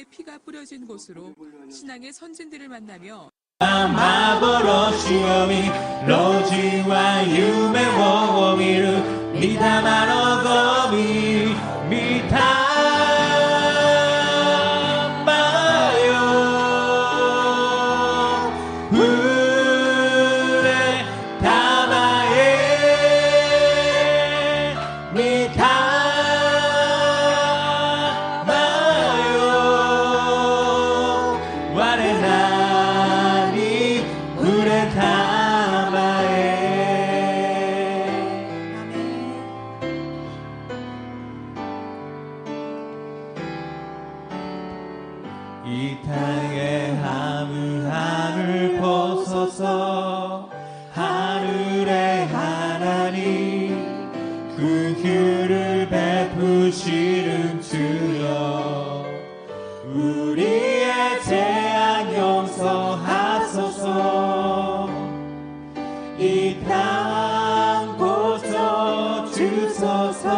그리스도의 피가 뿌려진 곳으로 신앙의 선진들을 만나며 幻を見路地は夢を見る御霊の望み御霊이 땅의 하늘하늘 벗어서 하늘의 하나님 그 규를 베푸시는 주여 우리의 재앙 용서하소서 이 땅 고쳐 주소서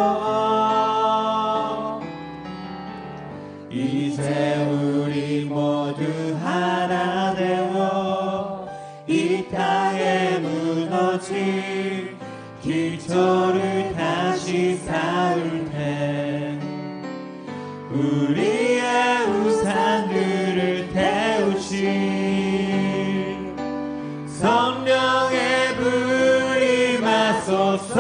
이제 우리 모두 하나 되어 이 땅에 무너진 기초를 다시 쌓을 때 우리의 우상들을 태우신 성령의 불이 마소서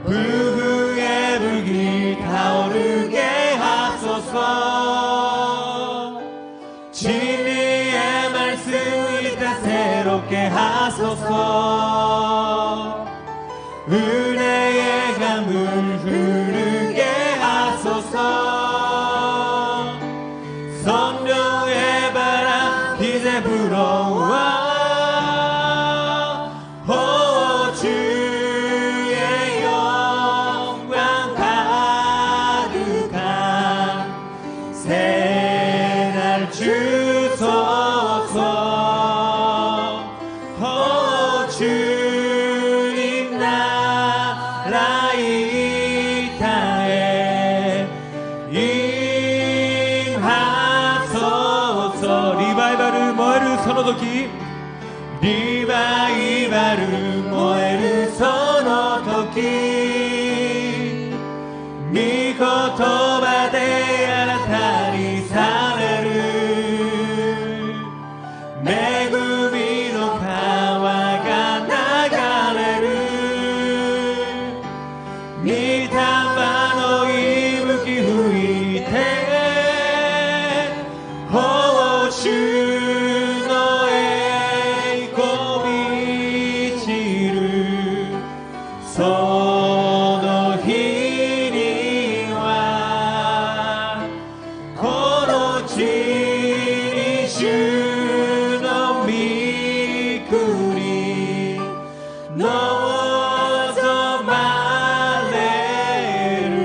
불후의 불길 타오르게 하소서 진리의 말씀 일단 새롭게 하소서 은혜의 강물 흐르게 하소서 성령의 바람 이제 불어와 주의 영광 가득한 새날 주소서 주님 나라 이 땅에 임하소서 리바이바ル燃えるその時リバイバル燃えるその時御言葉で新たにされる恵みの川が流れる御霊の息吹吹いて主の栄光満ちるその日にはこの地に主の御国望まれる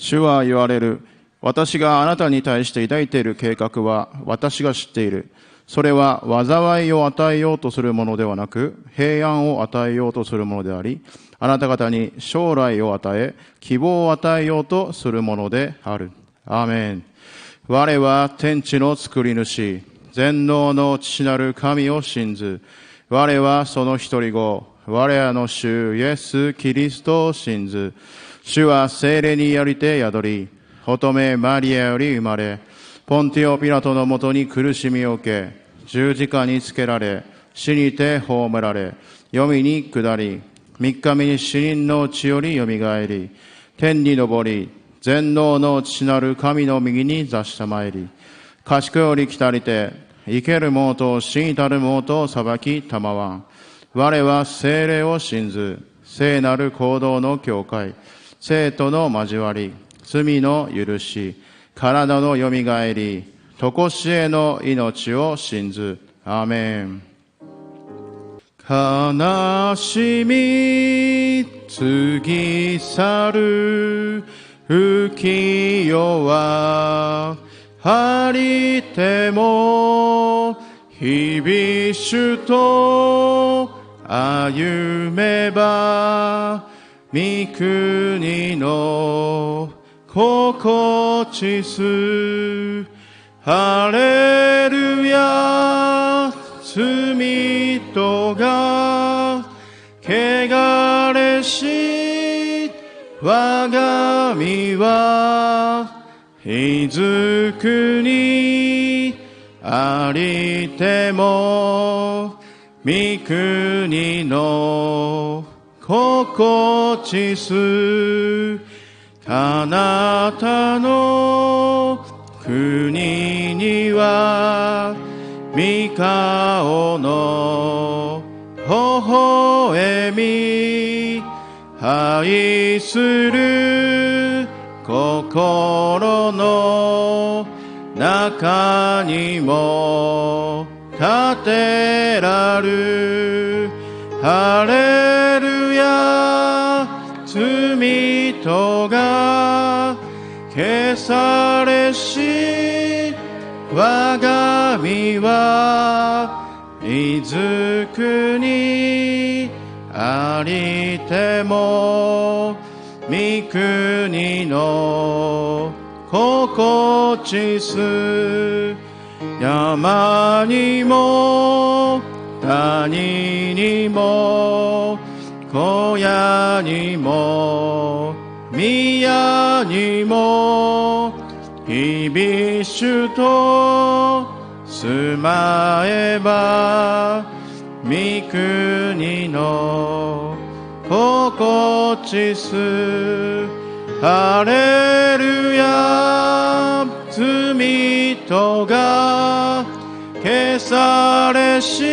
主は言われる。私があなたに対して抱いている計画は私が知っている。それは災いを与えようとするものではなく、平安を与えようとするものであり、あなた方に将来を与え、希望を与えようとするものである。アーメン。我は天地の作り主、全能の父なる神を信ず。我はその一人子、我らの主イエス・キリストを信ず。主は聖霊によりて宿り、乙女マリアより生まれ、ポンティオ・ピラトのもとに苦しみを受け、十字架につけられ、死にて葬られ、黄泉に下り、三日目に死人の地よりよみがえり、天に昇り、全能の父なる神の右に座したまえり、賢より来たりて、生ける者と死にたる者と裁きたまわん。我は聖霊を信ず、聖なる行動の教会、生との交わり、罪の許し、体のよみがえり、とこしえの命を信ず。アーメン。悲しみ過ぎ去る浮世はありても日々主と歩めば御国の心地す。ハレルヤ、罪とが汚れし我が身はいずくにありても御国の心地す。あなたの国には御顔の微笑み、愛する心の中にも立てらる。ハレルヤ、罪とが消されし我が身はいずくにありても御国の心地す。山にも谷にも小屋にも宮にも日々主と住まえば御国の心地す。ハレルヤ、罪とが消されし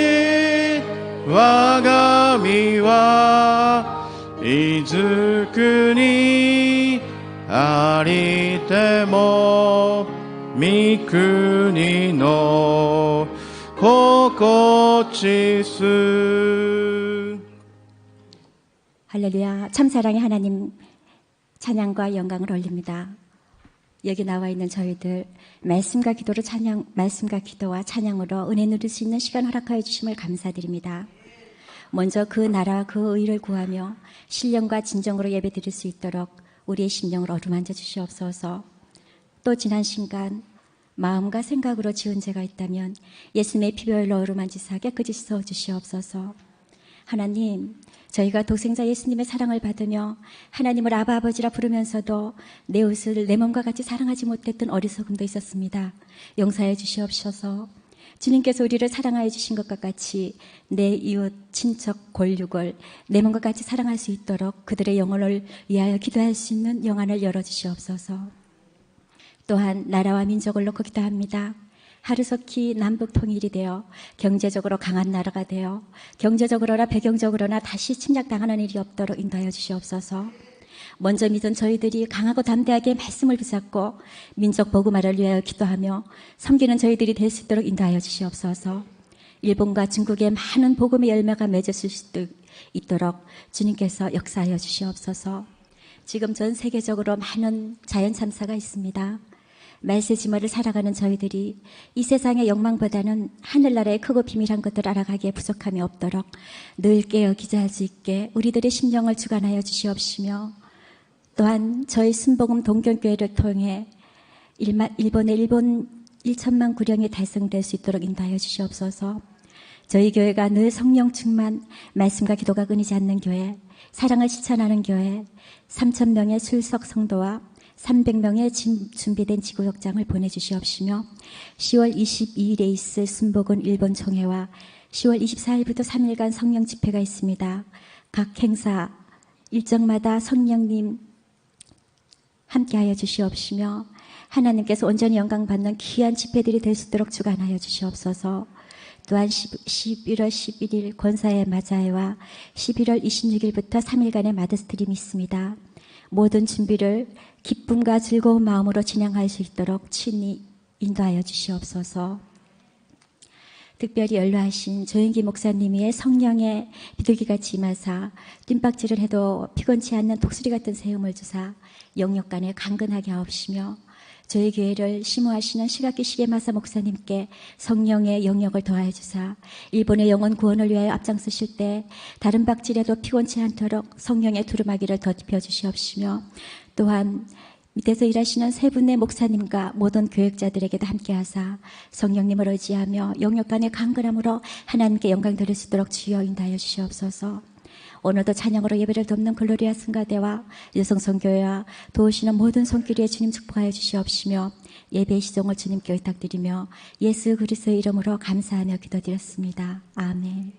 我が身はいずくにありても御国の心地す。할렐루야. 참사랑의 하나님 찬양과 영광을 올립니다. 여기 나와 있는 저희들 말씀과 기도와 찬양으로 은혜 누릴 수 있는 시간 허락하여 주심을 감사드립니다. 먼저 그 나라와 그 의를 구하며 신령과 진정으로 예배드릴 수 있도록 우리의 심령을 어루만져 주시옵소서. 또 지난 시간 마음과 생각으로 지은 죄가 있다면 예수님의 피별로 어루만지사 깨끗이 씻어 주시옵소서. 하나님, 저희가 독생자 예수님의 사랑을 받으며 하나님을 아바 아버지라 부르면서도 내 옷을 내 몸과 같이 사랑하지 못했던 어리석음도 있었습니다. 용서해 주시옵소서. 주님께서 우리를 사랑하여 주신 것과 같이 내 이웃, 친척, 골육을 내 몸과 같이 사랑할 수 있도록 그들의 영혼을 위하여 기도할 수 있는 영안을 열어주시옵소서. 또한 나라와 민족을 놓고 기도합니다. 하루속히 남북 통일이 되어 경제적으로 강한 나라가 되어 경제적으로나 배경적으로나 다시 침략당하는 일이 없도록 인도하여 주시옵소서. 먼저 믿은 저희들이 강하고 담대하게 말씀을 붙잡고 민족 복음화를 위하여 기도하며 섬기는 저희들이 될 수 있도록 인도하여 주시옵소서. 일본과 중국의 많은 복음의 열매가 맺었을 수 있도록 주님께서 역사하여 주시옵소서. 지금 전 세계적으로 많은 자연 참사가 있습니다. 말세지물을 살아가는 저희들이 이 세상의 욕망보다는 하늘나라의 크고 비밀한 것들을 알아가기에 부족함이 없도록 늘 깨어 기도할 수 있게 우리들의 심령을 주관하여 주시옵시며, 또한 저희 순복음 동경교회를 통해 일본의 1천만 구령이 달성될 수 있도록 인도하여 주시옵소서. 저희 교회가 늘 성령 충만, 말씀과 기도가 끊이지 않는 교회, 사랑을 실천하는 교회, 3,000명의 술석 성도와 300명의 준비된 지구역장을 보내주시옵시며 10월 22일에 있을 순복음 일본 총회와 10월 24일부터 3일간 성령 집회가 있습니다. 각 행사 일정마다 성령님 함께하여 주시옵시며 하나님께서 온전히 영광 받는 귀한 집회들이 될 수 있도록 주관하여 주시옵소서. 또한 11월 11일 권사의 맞아회와 11월 26일부터 3일간의 마드스트림이 있습니다. 모든 준비를 기쁨과 즐거운 마음으로 진행할 수 있도록 친히 인도하여 주시옵소서. 특별히 연로하신 조영기 목사님의 성령의 비둘기같이 임하사 뜀박질을 해도 피곤치 않는 독수리 같은 세움을 주사 영역간에 강건하게 하옵시며 저희 교회를 심호하시는 시각기 시게마사 목사님께 성령의 영역을 더하여 주사 일본의 영혼 구원을 위하여 앞장서실 때 다른 박질에도 피곤치 않도록 성령의 두루마기를 덧입혀 주시옵시며 또한 밑에서 일하시는 세 분의 목사님과 모든 교역자들에게도 함께하사 성령님을 의지하며 영역간의 강건함으로 하나님께 영광 드릴 수 있도록 주여 인도하여 주시옵소서. 오늘도 찬양으로 예배를 돕는 글로리아 승가대와 여성성교회와 도우시는 모든 손길에 주님 축복하여 주시옵시며 예배의 시종을 주님께 의탁드리며 예수 그리스도의 이름으로 감사하며 기도드렸습니다. 아멘.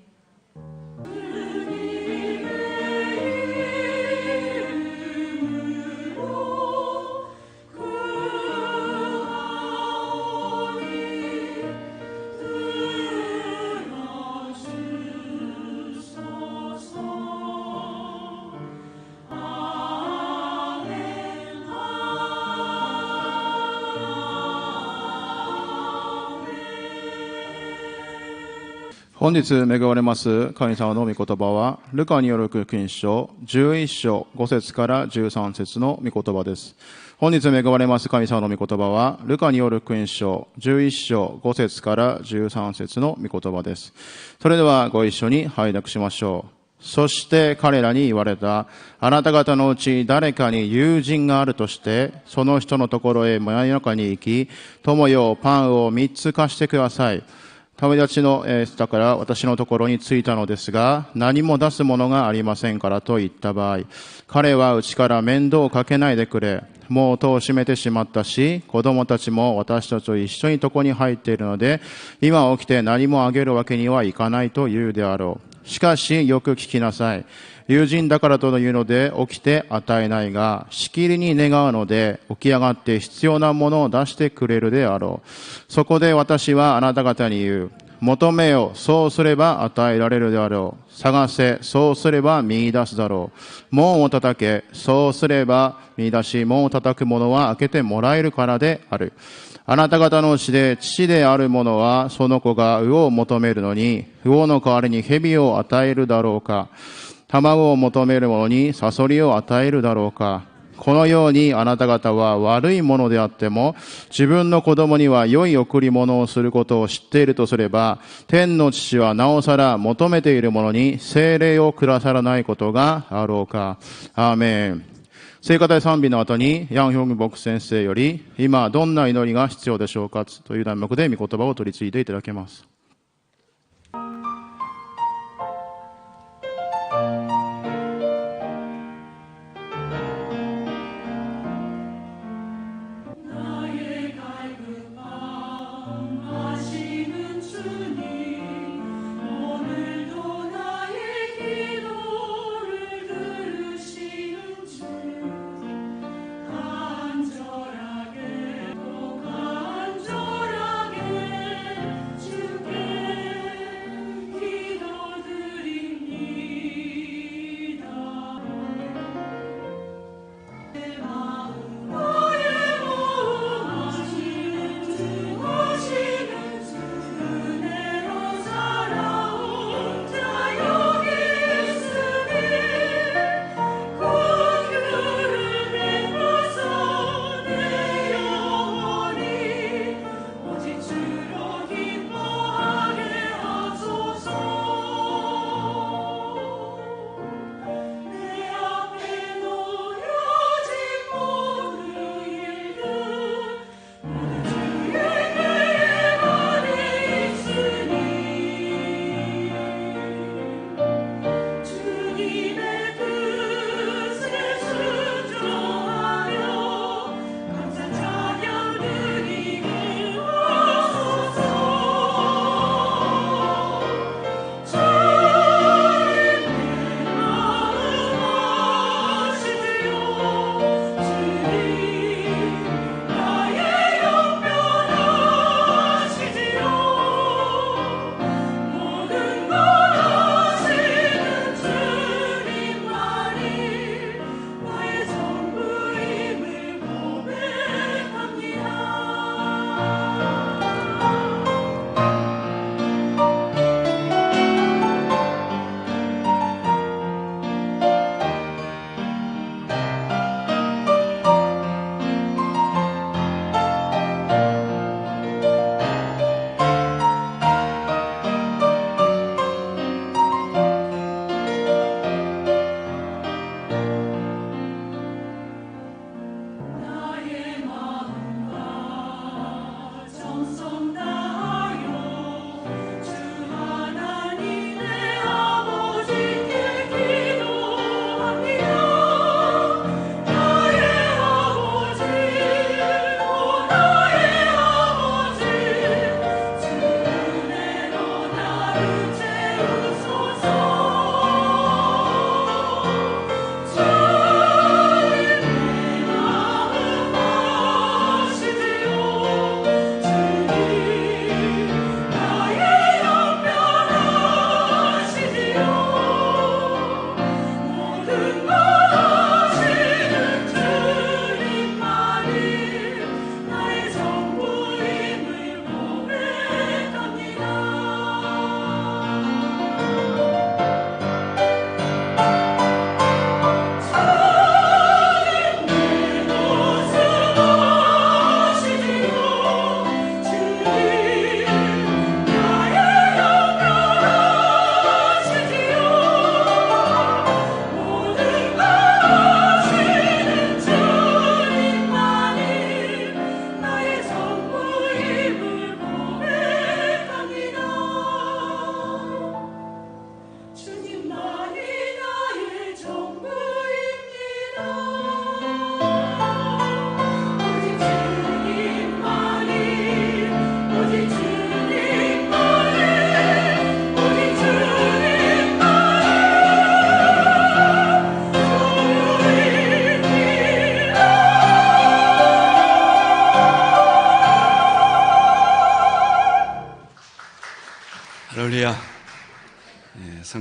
本日恵まれます神様の御言葉は、ルカによる福音書11章5節から13節の御言葉です。本日恵まれます神様の御言葉は、ルカによる福音書11章5節から13節の御言葉です。それではご一緒に拝読しましょう。そして彼らに言われた。あなた方のうち誰かに友人があるとして、その人のところへ真夜中に行き、友よ、パンを3つ貸してください。旅立ちの人から私のところに着いたのですが、何も出すものがありませんからと言った場合、彼はうちから面倒をかけないでくれ。もう戸を閉めてしまったし、子供たちも私たちと一緒に床に入っているので、今起きて何もあげるわけにはいかないと言うであろう。しかしよく聞きなさい。友人だからというので起きて与えないが、しきりに願うので起き上がって必要なものを出してくれるであろう。そこで私はあなた方に言う。求めよ、そうすれば与えられるであろう。探せ、そうすれば見出すだろう。門を叩け、そうすれば見出し、門を叩く者は開けてもらえるからである。あなた方のうちで父である者はその子が魚を求めるのに、魚の代わりに蛇を与えるだろうか。卵を求める者にサソリを与えるだろうか。このようにあなた方は悪いものであっても、自分の子供には良い贈り物をすることを知っているとすれば、天の父はなおさら求めている者に聖霊をくださらないことがあろうか。アーメン。聖歌隊賛美の後に、ヤン・ヒョング牧先生より、今どんな祈りが必要でしょうかという題目で御言葉を取り次いでいただけます。주께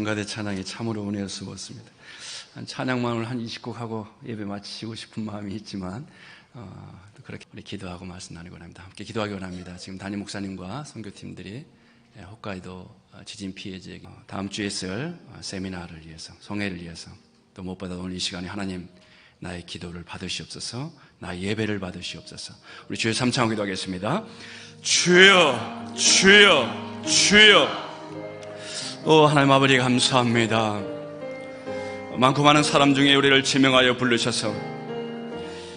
성가대 찬양이 참으로 은혜였습니다. 찬양만을 한 20곡 하고 예배 마치고 싶은 마음이 있지만 그렇게 우리 기도하고 말씀 나누기 원합니다. 함께 기도하기 원합니다. 지금 담임 목사님과 선교팀들이 홋카이도 지진 피해지에 다음 주에 있을 세미나를 위해서, 성회를 위해서, 또 무엇보다 오늘 이 시간에 하나님 나의 기도를 받으시옵소서, 나의 예배를 받으시옵소서. 우리 주여 삼창 기도하겠습니다. 주여, 주여, 주여. 하나님 아버지 감사합니다. 많고 많은 사람 중에 우리를 지명하여 부르셔서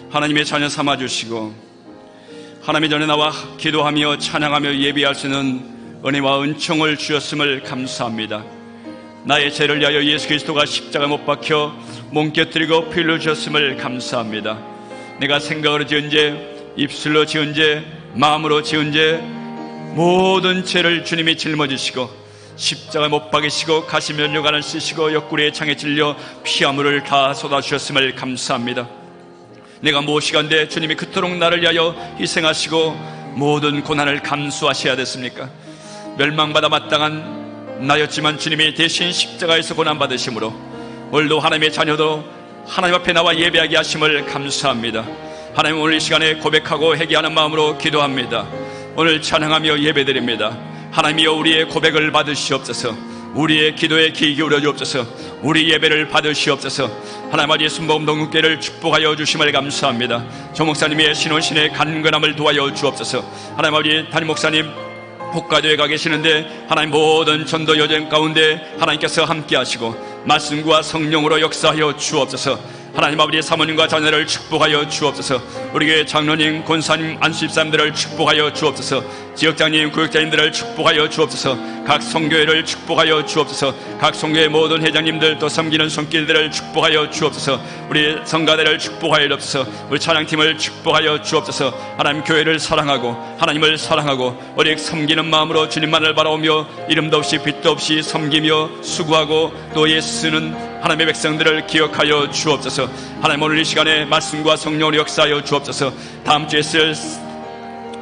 하나님의 자녀 삼아주시고 하나님의 전에 나와 기도하며 찬양하며 예배할 수 있는 은혜와 은총을 주셨음을 감사합니다. 나의 죄를 위하여 예수 그리스도가 십자가 못 박혀 몸곁들이고 피 흘려 주셨음을 감사합니다. 내가 생각으로 지은 죄, 입술로 지은 죄, 마음으로 지은 죄, 모든 죄를 주님이 짊어지시고 십자가 못 박이시고 가시면류관을 쓰시고 옆구리에 창에 찔려 피아물을 다 쏟아주셨음을 감사합니다. 내가 무엇이간데 주님이 그토록 나를 위하여 희생하시고 모든 고난을 감수하셔야 됐습니까? 멸망받아 마땅한 나였지만 주님이 대신 십자가에서 고난받으심으로 오늘도 하나님의 자녀도 하나님 앞에 나와 예배하게 하심을 감사합니다. 하나님, 오늘 이 시간에 고백하고 회개하는 마음으로 기도합니다. 오늘 찬양하며 예배드립니다. 하나님이여, 우리의 고백을 받으시옵소서, 우리의 기도에 귀 기울여 주옵소서, 우리 예배를 받으시옵소서. 하나님 아버지, 순복음동국교회를 축복하여 주심을 감사합니다. 조 목사님의 신혼신의 간근함을 도와여 주옵소서. 하나님 아버지, 담임 목사님 홋카이도에 가 계시는데 하나님 모든 전도 여정 가운데 하나님께서 함께 하시고 말씀과 성령으로 역사하여 주옵소서. 하나님 아버지, 사모님과 자녀를 축복하여 주옵소서. 우리 교회 장로님, 권사님, 안수집사님들을 축복하여 주옵소서. 지역장님, 구역장님들을 축복하여 주옵소서. 각 성교회를 축복하여 주옵소서. 각 성교회 모든 회장님들, 또 섬기는 손길들을 축복하여 주옵소서. 우리 성가대를 축복하여 주옵소서. 우리 찬양팀을 축복하여 주옵소서. 하나님, 교회를 사랑하고 하나님을 사랑하고 오직 섬기는 마음으로 주님만을 바라오며 이름도 없이 빛도 없이 섬기며 수고하고 또 예수는 하나님의 백성들을 기억하여 주옵소서. 하나님, 오늘 이 시간에 말씀과 성령으로 역사하여 주옵소서. 다음 주에 쓸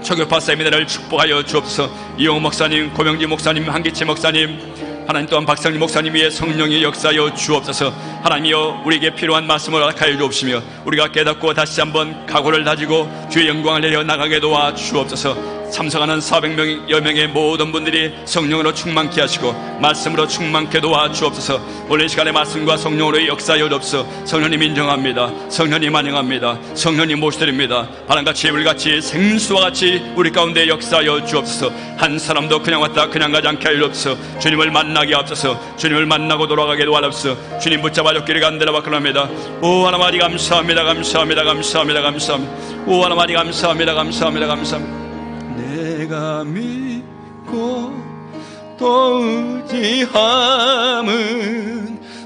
초교파 세미나를 축복하여 주옵소서. 이용호 목사님, 고명지 목사님, 한기채 목사님, 하나님 또한 박성리 목사님 위에 성령의 역사하여 주옵소서. 하나님이여, 우리에게 필요한 말씀을 허락하여 주옵시며 우리가 깨닫고 다시 한번 각오를 다지고 주의 영광을 내려 나가게 도와 주옵소서. 참석하는 400여 명의 모든 분들이 성령으로 충만케 하시고 말씀으로 충만케 도와 주옵소서. 오늘 이 시간에 말씀과 성령으로 역사하여 주옵소서. 성령님 인정합니다. 성령님 환영합니다. 성령님 모시드립니다. 바람같이 불같이 생수와 같이 우리 가운데 역사하여 주옵소서. 한 사람도 그냥 왔다 그냥 가지 않게 하여 주옵소서. 주님을 만나게 하옵소서. 주님을 만나고 돌아가게 도와주옵소서. 주님 붙잡아 줬기를 간절히 바꾸랍니다. 오 하나님 감사합니다. 감사합니다. 감사합니다. 감사합니다. 오 하나님 감사합니다. 감사합니다. 감사합니다. 내가 믿고 또 의지함은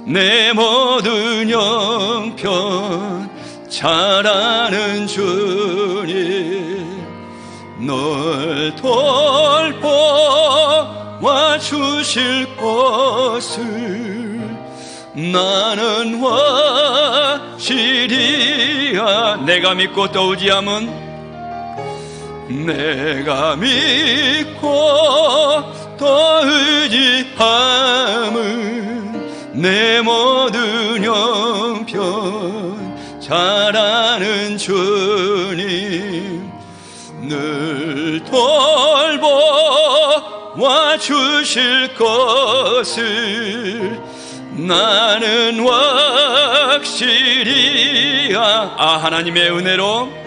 내 모든 형편 잘 아는 주님, 널 돌보아 주실 것을 나는 확실히야. 내가 믿고 또 의지함은, 내가 믿고 또 의지함은 내 모든 형편 잘 아는 주님, 늘 돌보아 주실 것을 나는 확실히 하나님의 은혜로,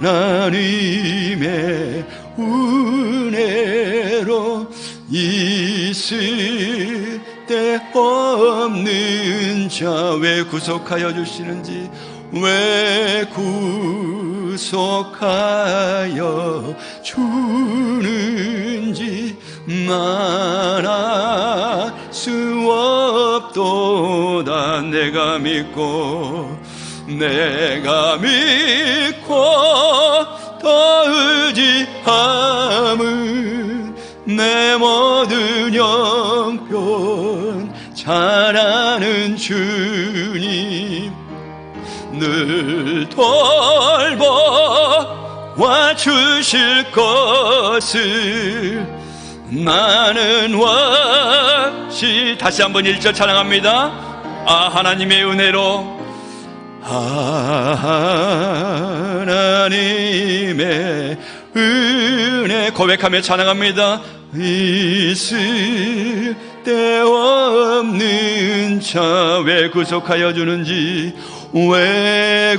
하나님의 은혜로 있을 때 없는 자 왜 구속하여 주시는지, 왜 구속하여 주는지 말할 수 없도다. 내가 믿고 더 의지함은 내 모든 형편 잘 아는 주님, 늘 돌보아 주실 것을 나는 확실히 다시 한번 1절 찬양합니다. 하나님의 은혜로 하나님의 은혜 고백하며 찬양합니다. 있을 데 없는 자 왜 구속하여 주는지, 왜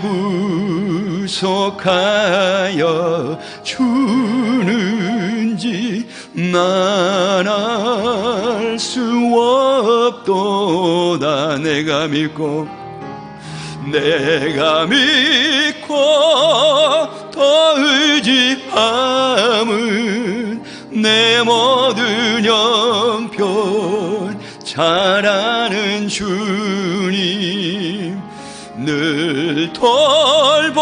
구속하여 주는지 난 알 수 없도다. 내가 믿고 더 의지함은 내 모든 형편 잘 아는 주님, 늘 돌보아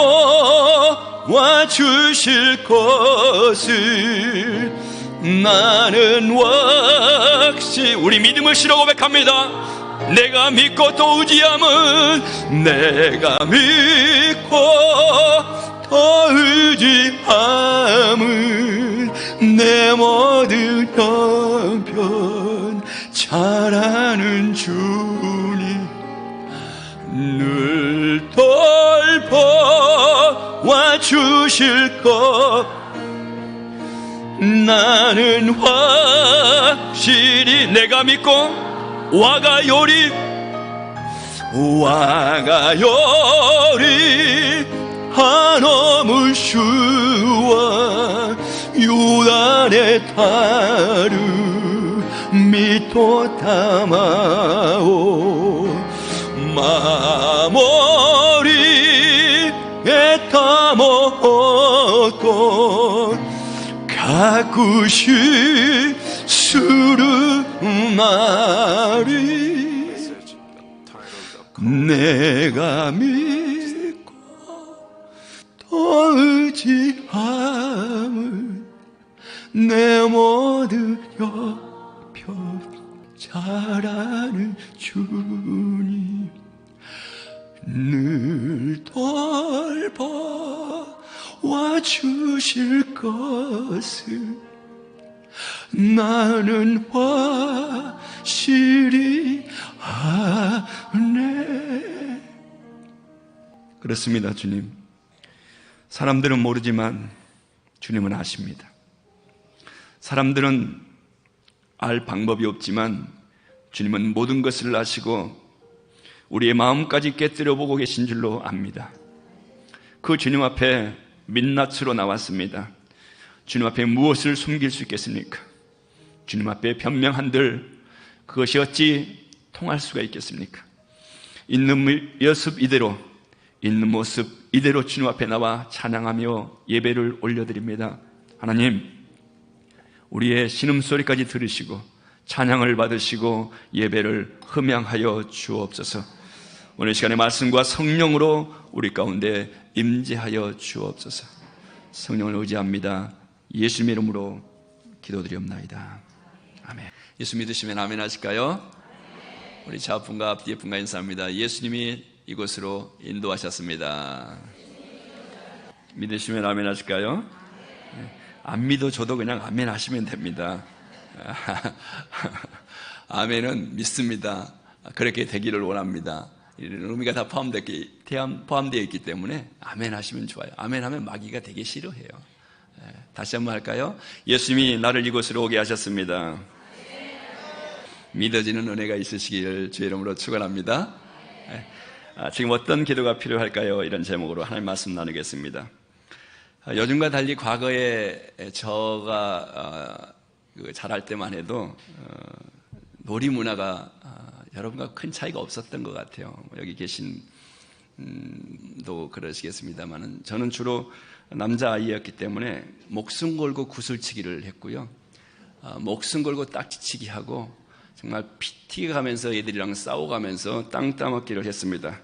주실 것을 나는 확실히 우리 믿음을 실어 고백합니다. 내가 믿고 또 의지함은, 내가 믿고 더 의지함은 내 모든 형편 잘 아는 주님, 늘 돌보아 주실 것 나는 확실히 내가 믿고 와가요리 한어물 슈와 유단의 타르 미토 타마오 마모리 에타모토 가쿠시 수르마리 내가 믿고 더 의지함은 내 모든 형편 잘 아는 주님, 늘 돌보아 주실 것을 나는 확실히 아네. 그렇습니다. 주님, 사람들은 모르지만 주님은 아십니다. 사람들은 알 방법이 없지만 주님은 모든 것을 아시고 우리의 마음까지 깨뜨려 보고 계신 줄로 압니다. 그 주님 앞에 민낯으로 나왔습니다. 주님 앞에 무엇을 숨길 수 있겠습니까? 주님 앞에 변명한들 그것이 어찌 통할 수가 있겠습니까? 있는 모습 이대로 주님 앞에 나와 찬양하며 예배를 올려드립니다. 하나님, 우리의 신음소리까지 들으시고 찬양을 받으시고 예배를 흠양하여 주옵소서. 오늘 시간에 말씀과 성령으로 우리 가운데 임재하여 주옵소서. 성령을 의지합니다. 예수님의 이름으로 기도드리옵나이다. 아멘. 예수 믿으시면 아멘 하실까요? 우리 좌분과 앞뒤에 분과 인사합니다. 예수님이 이곳으로 인도하셨습니다. 믿으시면 아멘 하실까요? 안 믿어줘도 그냥 아멘 하시면 됩니다. 아멘은 믿습니다. 그렇게 되기를 원합니다. 이런 의미가 다 포함되어 있기 때문에 아멘 하시면 좋아요. 아멘 하면 마귀가 되게 싫어해요. 다시 한번 할까요? 예수님이 나를 이곳으로 오게 하셨습니다. 믿어지는 은혜가 있으시길 주의 이름으로 축원합니다. 지금 어떤 기도가 필요할까요? 이런 제목으로 하나님 말씀 나누겠습니다. 요즘과 달리 과거에 저가 자랄 때만 해도 놀이 문화가 여러분과 큰 차이가 없었던 것 같아요. 여기 계신 도 그러시겠습니다만 저는 주로 남자아이였기 때문에 목숨 걸고 구슬치기를 했고요. 목숨 걸고 딱지치기 하고 정말 피 튀겨가면서 애들이랑 싸워가면서 땅 따먹기를 했습니다.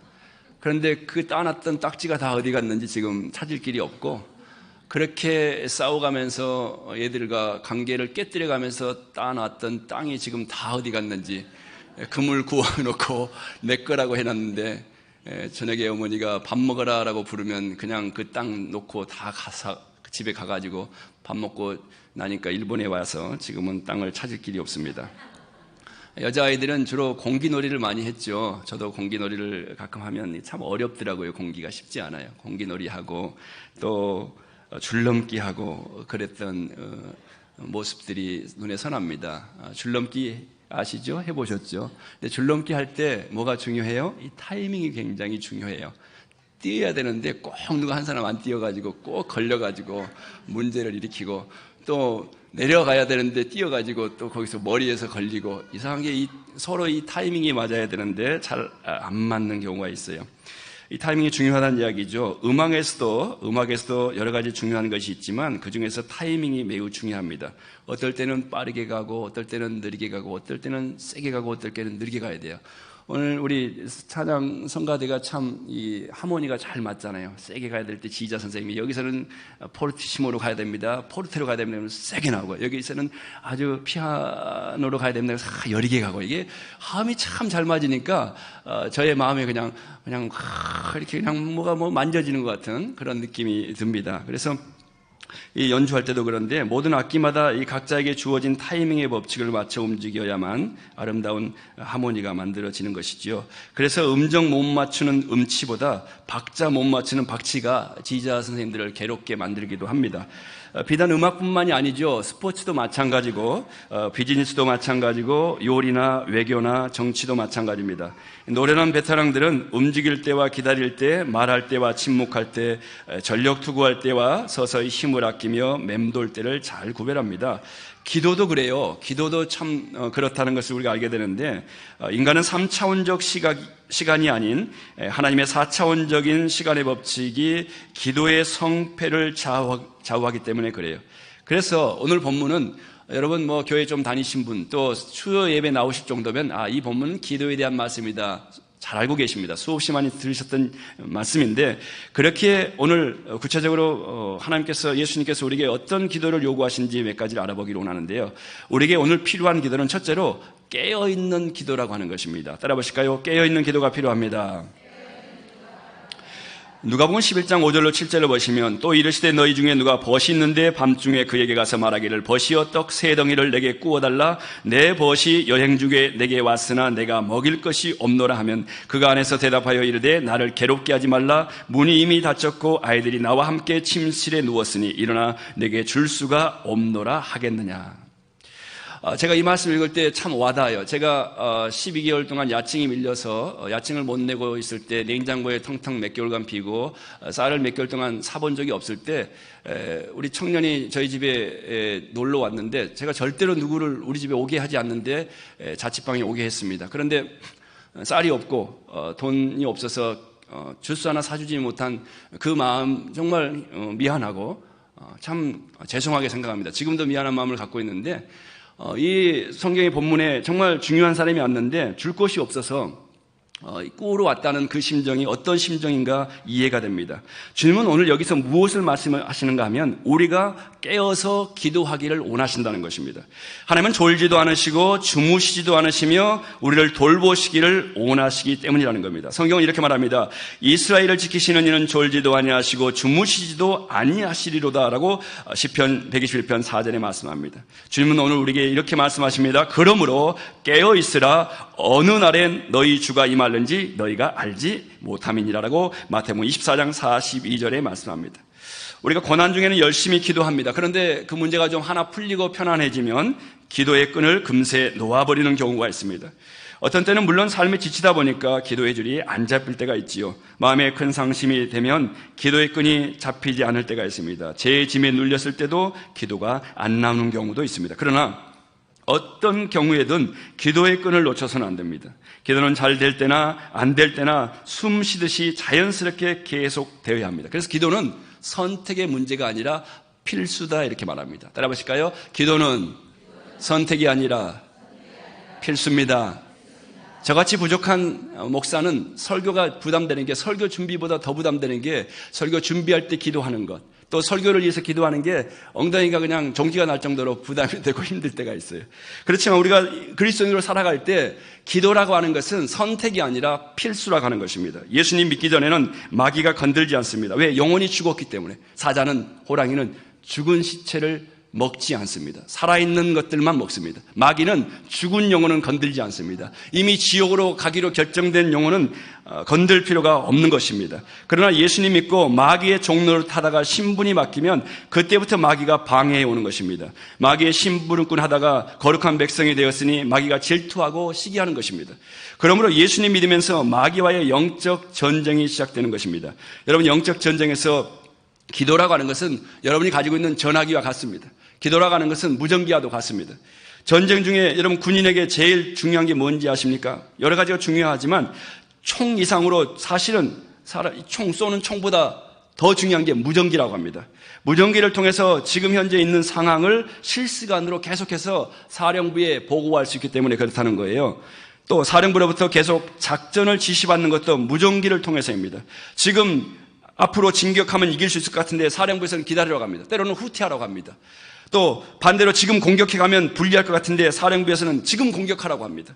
그런데 그 따놨던 딱지가 다 어디 갔는지 지금 찾을 길이 없고, 그렇게 싸워가면서 애들과 관계를 깨뜨려가면서 따놨던 땅이 지금 다 어디 갔는지 그물 구워놓고 내 거라고 해놨는데 저녁에 어머니가 밥 먹어라 라고 부르면 그냥 그 땅 놓고 다 가서 집에 가가지고 밥 먹고 나니까 일본에 와서 지금은 땅을 찾을 길이 없습니다. 여자아이들은 주로 공기놀이를 많이 했죠. 저도 공기놀이를 가끔 하면 참 어렵더라고요. 공기가 쉽지 않아요. 공기놀이하고 또 줄넘기하고 그랬던 모습들이 눈에 선합니다. 줄넘기 아시죠? 해보셨죠? 근데 줄넘기 할 때 뭐가 중요해요? 이 타이밍이 굉장히 중요해요. 뛰어야 되는데 꼭 누가 한 사람 안 뛰어가지고 꼭 걸려가지고 문제를 일으키고, 또 내려가야 되는데 뛰어가지고 또 거기서 머리에서 걸리고, 이상하게 서로 이 타이밍이 맞아야 되는데 잘 안 맞는 경우가 있어요. 이 타이밍이 중요하다는 이야기죠. 음악에서도 여러 가지 중요한 것이 있지만 그 중에서 타이밍이 매우 중요합니다. 어떨 때는 빠르게 가고, 어떨 때는 느리게 가고, 어떨 때는 세게 가고, 어떨 때는 느리게 가야 돼요. 오늘 우리 찬양 성가대가 참 이 하모니가 잘 맞잖아요. 세게 가야 될 때 지휘자 선생님이 여기서는 포르티시모로 가야 됩니다. 포르테로 가야 됩니다. 세게 나오고, 여기서는 아주 피아노로 가야 됩니다. 여리게 가고, 이게 화음이 참 잘 맞으니까 저의 마음에 그냥 이렇게 그냥 뭐가 만져지는 것 같은 그런 느낌이 듭니다. 그래서 이 연주할 때도 그런데 모든 악기마다 이 각자에게 주어진 타이밍의 법칙을 맞춰 움직여야만 아름다운 하모니가 만들어지는 것이죠. 그래서 음정 못 맞추는 음치보다 박자 못 맞추는 박치가 지휘자 선생님들을 괴롭게 만들기도 합니다. 비단 음악뿐만이 아니죠. 스포츠도 마찬가지고, 비즈니스도 마찬가지고, 요리나 외교나 정치도 마찬가지입니다. 노련한 베테랑들은 움직일 때와 기다릴 때, 말할 때와 침묵할 때, 전력 투구할 때와 서서히 힘을 아끼며 맴돌 때를 잘 구별합니다. 기도도 그래요. 기도도 참 그렇다는 것을 우리가 알게 되는데, 인간은 3차원적 시간이 아닌 하나님의 4차원적인 시간의 법칙이 기도의 성패를 좌우하기 때문에 그래요. 그래서 오늘 본문은 여러분 교회 좀 다니신 분, 또 수요 예배 나오실 정도면 이 본문은 기도에 대한 말씀이다. 잘 알고 계십니다. 수없이 많이 들으셨던 말씀인데, 그렇게 오늘 구체적으로 하나님께서, 예수님께서 우리에게 어떤 기도를 요구하신지 몇 가지를 알아보기로 원하는데요. 우리에게 오늘 필요한 기도는 첫째로 깨어있는 기도라고 하는 것입니다. 따라 보실까요? 깨어있는 기도가 필요합니다. 누가복음 11장 5절로 7절을 보시면, 또 이르시되 너희 중에 누가 벗이 있는데 밤중에 그에게 가서 말하기를 벗이여 떡 세 덩이를 내게 구워달라. 내 벗이 여행 중에 내게 왔으나 내가 먹일 것이 없노라 하면 그가 안에서 대답하여 이르되 나를 괴롭게 하지 말라. 문이 이미 닫혔고 아이들이 나와 함께 침실에 누웠으니 일어나 내게 줄 수가 없노라 하겠느냐. 제가 이 말씀 읽을 때 참 와닿아요. 제가 12개월 동안 야증이 밀려서 야증을 못 내고 있을 때, 냉장고에 텅텅 몇 개월간 비고 쌀을 몇 개월 동안 사본 적이 없을 때 우리 청년이 저희 집에 놀러 왔는데, 제가 절대로 누구를 우리 집에 오게 하지 않는데 자취방에 오게 했습니다. 그런데 쌀이 없고 돈이 없어서 주스 하나 사주지 못한 그 마음 정말 미안하고 참 죄송하게 생각합니다. 지금도 미안한 마음을 갖고 있는데, 이 성경의 본문에 정말 중요한 사람이 왔는데 줄 곳이 없어서 꾸으로 왔다는 그 심정이 어떤 심정인가 이해가 됩니다. 주님은 오늘 여기서 무엇을 말씀하시는가 하면 우리가 깨어서 기도하기를 원하신다는 것입니다. 하나님은 졸지도 않으시고 주무시지도 않으시며 우리를 돌보시기를 원하시기 때문이라는 겁니다. 성경은 이렇게 말합니다. 이스라엘을 지키시는 이는 졸지도 아니하시고 주무시지도 아니하시리로다 라고 시편 121편 4절에 말씀합니다. 주님은 오늘 우리에게 이렇게 말씀하십니다. 그러므로 깨어있으라. 어느 날엔 너희 주가 임할는지 너희가 알지 못함이니라라고 마태복음 24장 42절에 말씀합니다. 우리가 고난 중에는 열심히 기도합니다. 그런데 그 문제가 좀 하나 풀리고 편안해지면 기도의 끈을 금세 놓아버리는 경우가 있습니다. 어떤 때는 물론 삶에 지치다 보니까 기도의 줄이 안 잡힐 때가 있지요. 마음에 큰 상심이 되면 기도의 끈이 잡히지 않을 때가 있습니다. 제 짐에 눌렸을 때도 기도가 안 나오는 경우도 있습니다. 그러나 어떤 경우에든 기도의 끈을 놓쳐서는 안 됩니다. 기도는 잘 될 때나 안 될 때나 숨 쉬듯이 자연스럽게 계속 되어야 합니다. 그래서 기도는 선택의 문제가 아니라 필수다 이렇게 말합니다. 따라 보실까요? 기도는 선택이 아니라 필수입니다. 저같이 부족한 목사는 설교가 부담되는 게, 설교 준비보다 더 부담되는 게 설교 준비할 때 기도하는 것, 또 설교를 위해서 기도하는 게 엉덩이가 그냥 종지가 날 정도로 부담이 되고 힘들 때가 있어요. 그렇지만 우리가 그리스도인으로 살아갈 때 기도라고 하는 것은 선택이 아니라 필수라고 하는 것입니다. 예수님 믿기 전에는 마귀가 건들지 않습니다. 왜? 영혼이 죽었기 때문에. 사자는, 호랑이는 죽은 시체를 먹지 않습니다. 살아있는 것들만 먹습니다. 마귀는 죽은 영혼은 건들지 않습니다. 이미 지옥으로 가기로 결정된 영혼은 건들 필요가 없는 것입니다. 그러나 예수님 믿고 마귀의 종로를 타다가 신분이 바뀌면 그때부터 마귀가 방해해 오는 것입니다. 마귀의 신분꾼 하다가 거룩한 백성이 되었으니 마귀가 질투하고 시기하는 것입니다. 그러므로 예수님 믿으면서 마귀와의 영적 전쟁이 시작되는 것입니다. 여러분, 영적 전쟁에서 기도라고 하는 것은 여러분이 가지고 있는 전화기와 같습니다. 기도라고 하는 것은 무전기와도 같습니다. 전쟁 중에 여러분 군인에게 제일 중요한 게 뭔지 아십니까? 여러 가지가 중요하지만 총 이상으로 사실은 총 쏘는 총보다 더 중요한 게 무전기라고 합니다. 무전기를 통해서 지금 현재 있는 상황을 실시간으로 계속해서 사령부에 보고할 수 있기 때문에 그렇다는 거예요. 또 사령부로부터 계속 작전을 지시받는 것도 무전기를 통해서입니다. 지금 앞으로 진격하면 이길 수 있을 것 같은데 사령부에서는 기다리라고 합니다. 때로는 후퇴하라고 합니다. 또 반대로 지금 공격해가면 불리할 것 같은데 사령부에서는 지금 공격하라고 합니다.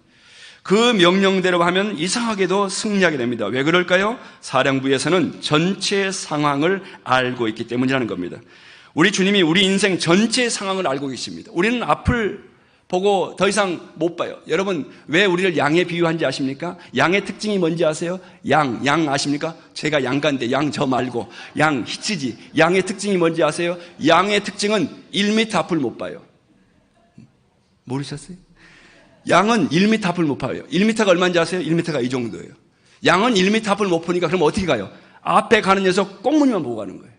그 명령대로 하면 이상하게도 승리하게 됩니다. 왜 그럴까요? 사령부에서는 전체 상황을 알고 있기 때문이라는 겁니다. 우리 주님이 우리 인생 전체 상황을 알고 계십니다. 우리는 앞을 보고 더 이상 못 봐요. 여러분, 왜 우리를 양에 비유한지 아십니까? 양의 특징이 뭔지 아세요? 양 아십니까? 제가 양가인데 양 저 말고 양 히치지. 양의 특징이 뭔지 아세요? 양의 특징은 1m 앞을 못 봐요. 모르셨어요? 양은 1m 앞을 못 봐요. 1m가 얼마인지 아세요? 1m가 이 정도예요. 양은 1m 앞을 못 보니까 그럼 어떻게 가요? 앞에 가는 녀석 꽁무니만 보고 가는 거예요.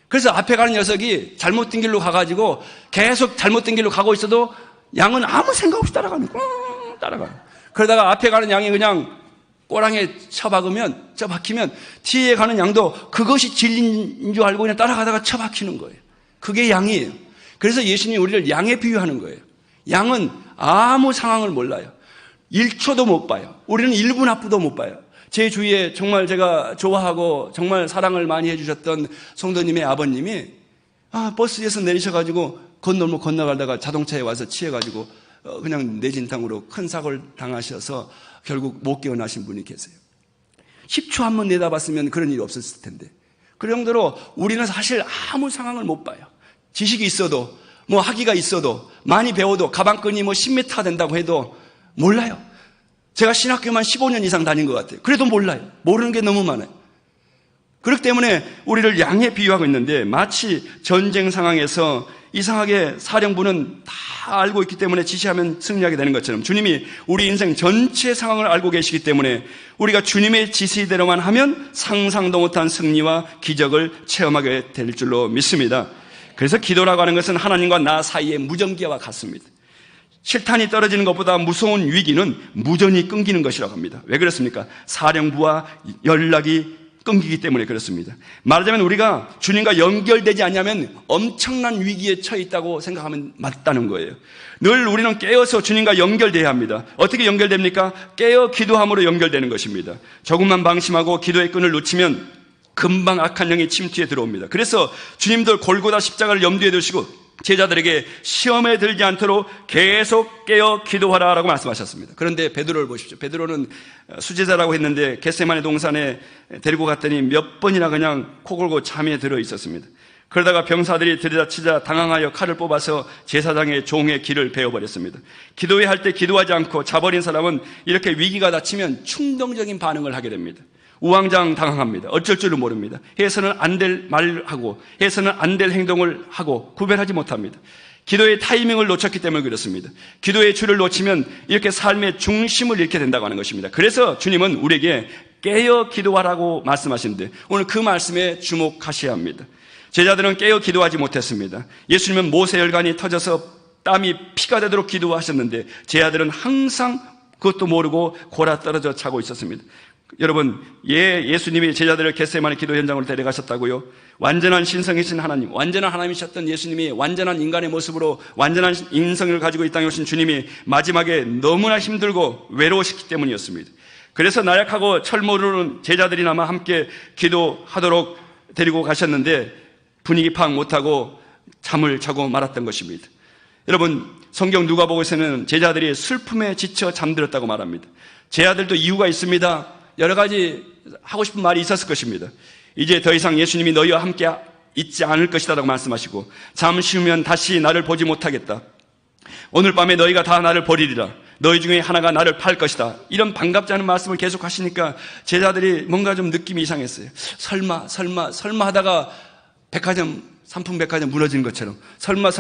그래서 앞에 가는 녀석이 잘못된 길로 가가지고 계속 잘못된 길로 가고 있어도 양은 아무 생각 없이 따라가는 거예요. 따라가요. 그러다가 앞에 가는 양이 그냥 꼬랑에 처박히면 뒤에 가는 양도 그것이 진리인 줄 알고 그냥 따라가다가 처박히는 거예요. 그게 양이에요. 그래서 예수님이 우리를 양에 비유하는 거예요. 양은 아무 상황을 몰라요. 1초도 못 봐요. 우리는 1분 앞도 못 봐요. 제 주위에 정말 제가 좋아하고 정말 사랑을 많이 해주셨던 성도님의 아버님이 버스에서 내리셔가지고 건너물 건너가다가 자동차에 와서 취해가지고 그냥 내진탕으로 큰 사고를 당하셔서 결국 못 깨어나신 분이 계세요. 10초 한번 내다봤으면 그런 일이 없었을 텐데. 그 정도로 우리는 사실 아무 상황을 못 봐요. 지식이 있어도 뭐 학위가 있어도 많이 배워도 가방끈이 뭐 10m 된다고 해도 몰라요. 제가 신학교만 15년 이상 다닌 것 같아요. 그래도 몰라요. 모르는 게 너무 많아요. 그렇기 때문에 우리를 양에 비유하고 있는데 마치 전쟁 상황에서 이상하게 사령부는 다 알고 있기 때문에 지시하면 승리하게 되는 것처럼 주님이 우리 인생 전체 상황을 알고 계시기 때문에 우리가 주님의 지시대로만 하면 상상도 못한 승리와 기적을 체험하게 될 줄로 믿습니다. 그래서 기도라고 하는 것은 하나님과 나 사이의 무전기와 같습니다. 실탄이 떨어지는 것보다 무서운 위기는 무전이 끊기는 것이라고 합니다. 왜 그렇습니까? 사령부와 연락이 끊기기 때문에 그렇습니다. 말하자면 우리가 주님과 연결되지 않으면 엄청난 위기에 처해 있다고 생각하면 맞다는 거예요. 늘 우리는 깨어서 주님과 연결돼야 합니다. 어떻게 연결됩니까? 깨어 기도함으로 연결되는 것입니다. 조금만 방심하고 기도의 끈을 놓치면 금방 악한 영이 침투에 들어옵니다. 그래서 주님들 골고다 십자가를 염두에 두시고 제자들에게 시험에 들지 않도록 계속 깨어 기도하라라고 말씀하셨습니다. 그런데 베드로를 보십시오. 베드로는 수제자라고 했는데 겟세마네 동산에 데리고 갔더니 몇 번이나 그냥 코 골고 잠에 들어 있었습니다. 그러다가 병사들이 들이닥치자 당황하여 칼을 뽑아서 제사장의 종의 길을 베어버렸습니다. 기도회 할 때 기도하지 않고 자버린 사람은 이렇게 위기가 닥치면 충동적인 반응을 하게 됩니다. 우왕좌왕 당황합니다. 어쩔 줄을 모릅니다. 해서는 안 될 말하고 해서는 안 될 행동을 하고 구별하지 못합니다. 기도의 타이밍을 놓쳤기 때문에 그렇습니다. 기도의 줄을 놓치면 이렇게 삶의 중심을 잃게 된다고 하는 것입니다. 그래서 주님은 우리에게 깨어 기도하라고 말씀하시는데 오늘 그 말씀에 주목하셔야 합니다. 제자들은 깨어 기도하지 못했습니다. 예수님은 모세혈관이 터져서 땀이 피가 되도록 기도하셨는데 제자들은 항상 그것도 모르고 골아 떨어져 자고 있었습니다. 여러분, 예수님이 제자들을 겟세마네 기도 현장으로 데려가셨다고요? 완전한 신성이신 하나님, 완전한 하나님이셨던 예수님이 완전한 인간의 모습으로 완전한 인성을 가지고 이 땅에 오신 주님이 마지막에 너무나 힘들고 외로우셨기 때문이었습니다. 그래서 나약하고 철 모르는 제자들이나마 함께 기도하도록 데리고 가셨는데 분위기 파악 못하고 잠을 자고 말았던 것입니다. 여러분, 성경 누가복음에서는 제자들이 슬픔에 지쳐 잠들었다고 말합니다. 제자들도 이유가 있습니다. 여러 가지 하고 싶은 말이 있었을 것입니다. 이제 더 이상 예수님이 너희와 함께 있지 않을 것이다 라고 말씀하시고, 잠시 후면 다시 나를 보지 못하겠다. 오늘 밤에 너희가 다 나를 버리리라. 너희 중에 하나가 나를 팔 것이다. 이런 반갑지 않은 말씀을 계속 하시니까 제자들이 뭔가 좀 느낌이 이상했어요. 설마 하다가 삼풍백화점 무너지는 것처럼, 설마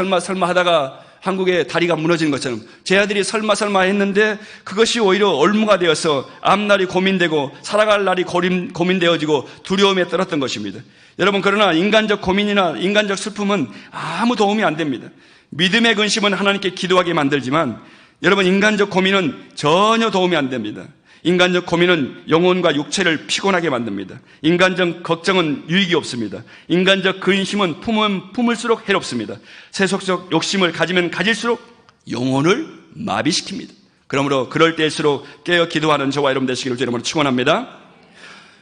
하다가 한국의 다리가 무너지는 것처럼 제자들이 설마 했는데 그것이 오히려 올무가 되어서 앞날이 고민되고 살아갈 날이 고민되어지고 두려움에 떨었던 것입니다. 여러분, 그러나 인간적 고민이나 인간적 슬픔은 아무 도움이 안 됩니다. 믿음의 근심은 하나님께 기도하게 만들지만 여러분, 인간적 고민은 전혀 도움이 안 됩니다. 인간적 고민은 영혼과 육체를 피곤하게 만듭니다. 인간적 걱정은 유익이 없습니다. 인간적 근심은 품을수록 해롭습니다. 세속적 욕심을 가지면 가질수록 영혼을 마비시킵니다. 그러므로 그럴 때일수록 깨어 기도하는 저와 여러분 되시기를 주님으로 축원합니다.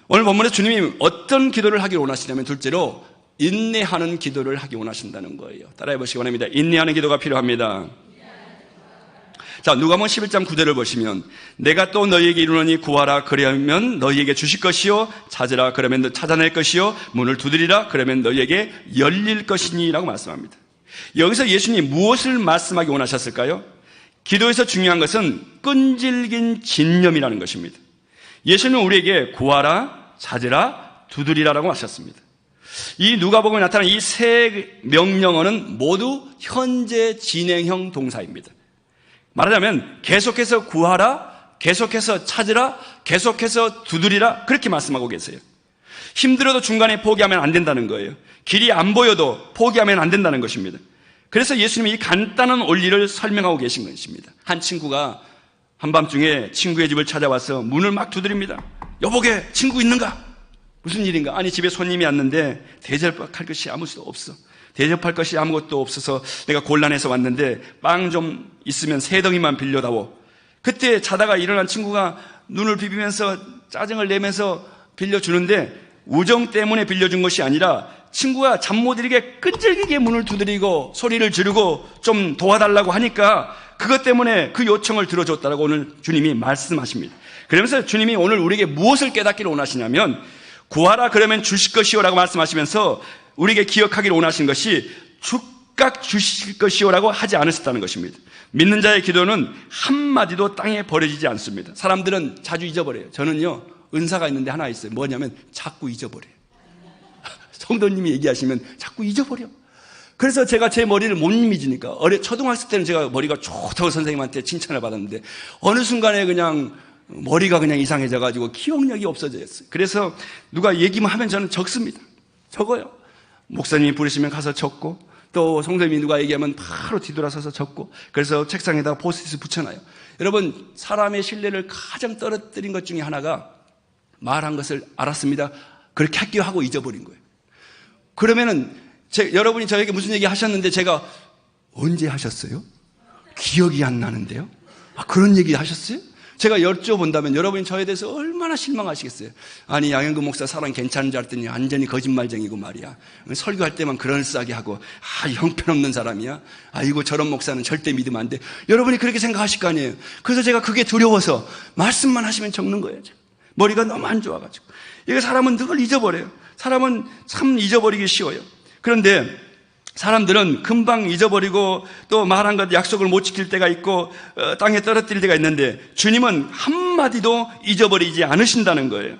오늘 본문에서 주님이 어떤 기도를 하기를 원하시냐면, 둘째로 인내하는 기도를 하기 원하신다는 거예요. 따라해 보시기 원합니다. 인내하는 기도가 필요합니다. 자, 누가복음 11장 9절을 보시면, 내가 또 너희에게 이르노니 구하라 그러면 너희에게 주실 것이요, 찾으라 그러면 찾아낼 것이요, 문을 두드리라 그러면 너희에게 열릴 것이니 라고 말씀합니다. 여기서 예수님이 무엇을 말씀하기 원하셨을까요? 기도에서 중요한 것은 끈질긴 진념이라는 것입니다. 예수님은 우리에게 구하라, 찾으라, 두드리라라고 하셨습니다. 이 누가복음에 나타난 이 세 명령어는 모두 현재 진행형 동사입니다. 말하자면 계속해서 구하라, 계속해서 찾으라, 계속해서 두드리라, 그렇게 말씀하고 계세요. 힘들어도 중간에 포기하면 안 된다는 거예요. 길이 안 보여도 포기하면 안 된다는 것입니다. 그래서 예수님이 이 간단한 원리를 설명하고 계신 것입니다. 한 친구가 한밤중에 친구의 집을 찾아와서 문을 막 두드립니다. 여보게 친구 있는가? 무슨 일인가? 아니, 집에 손님이 왔는데 대접할 것이 아무것도 없어. 대접할 것이 아무것도 없어서 내가 곤란해서 왔는데 빵 좀 있으면 3덩이만 빌려다오. 그때 자다가 일어난 친구가 눈을 비비면서 짜증을 내면서 빌려주는데, 우정 때문에 빌려준 것이 아니라 친구가 잠 못 이루게 끈질기게 문을 두드리고 소리를 지르고 좀 도와달라고 하니까 그것 때문에 그 요청을 들어줬다라고 오늘 주님이 말씀하십니다. 그러면서 주님이 오늘 우리에게 무엇을 깨닫기를 원하시냐면, 구하라 그러면 주실 것이요 라고 말씀하시면서 우리에게 기억하기를 원하신 것이 즉각 주실 것이요 라고 하지 않으셨다는 것입니다. 믿는 자의 기도는 한마디도 땅에 버려지지 않습니다. 사람들은 자주 잊어버려요. 저는요, 은사가 있는데 하나 있어요. 뭐냐면 자꾸 잊어버려요. 성도님이 얘기하시면 자꾸 잊어버려. 그래서 제가 제 머리를 못 믿으니까, 초등학생 때는 제가 머리가 좋다고 선생님한테 칭찬을 받았는데 어느 순간에 그냥 머리가 그냥 이상해져가지고 기억력이 없어졌어요. 그래서 누가 얘기만 하면 저는 적습니다. 적어요. 목사님이 부르시면 가서 적고, 또 성도님이 누가 얘기하면 바로 뒤돌아서서 적고, 그래서 책상에다가 포스트잇 붙여놔요. 여러분, 사람의 신뢰를 가장 떨어뜨린 것 중에 하나가 말한 것을 알았습니다, 그렇게 할게요 하고 잊어버린 거예요. 그러면은 여러분이 저에게 무슨 얘기 하셨는데 제가 언제 하셨어요? 기억이 안 나는데요? 그런 얘기 하셨어요? 제가 여쭤본다면 여러분이 저에 대해서 얼마나 실망하시겠어요? 아니, 양현근 목사 사람 괜찮은 줄 알았더니 완전히 거짓말쟁이고 말이야. 설교할 때만 그럴싸하게 하고, 형편없는 사람이야. 아이고, 저런 목사는 절대 믿으면 안 돼. 여러분이 그렇게 생각하실 거 아니에요. 그래서 제가 그게 두려워서 말씀만 하시면 적는 거예요. 머리가 너무 안 좋아가지고. 이게 사람은 늘 잊어버려요. 사람은 참 잊어버리기 쉬워요. 그런데 사람들은 금방 잊어버리고 또 말한 것 약속을 못 지킬 때가 있고 땅에 떨어뜨릴 때가 있는데, 주님은 한마디도 잊어버리지 않으신다는 거예요.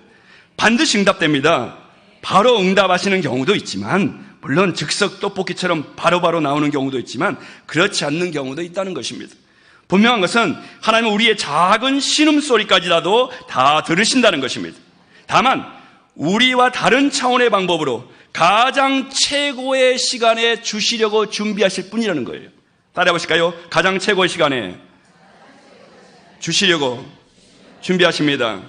반드시 응답됩니다. 바로 응답하시는 경우도 있지만, 물론 즉석 떡볶이처럼 바로바로 나오는 경우도 있지만 그렇지 않는 경우도 있다는 것입니다. 분명한 것은 하나님은 우리의 작은 신음소리까지라도 다 들으신다는 것입니다. 다만 우리와 다른 차원의 방법으로 가장 최고의 시간에 주시려고 준비하실 분이라는 거예요. 따라해 보실까요? 가장 최고의 시간에 주시려고 준비하십니다.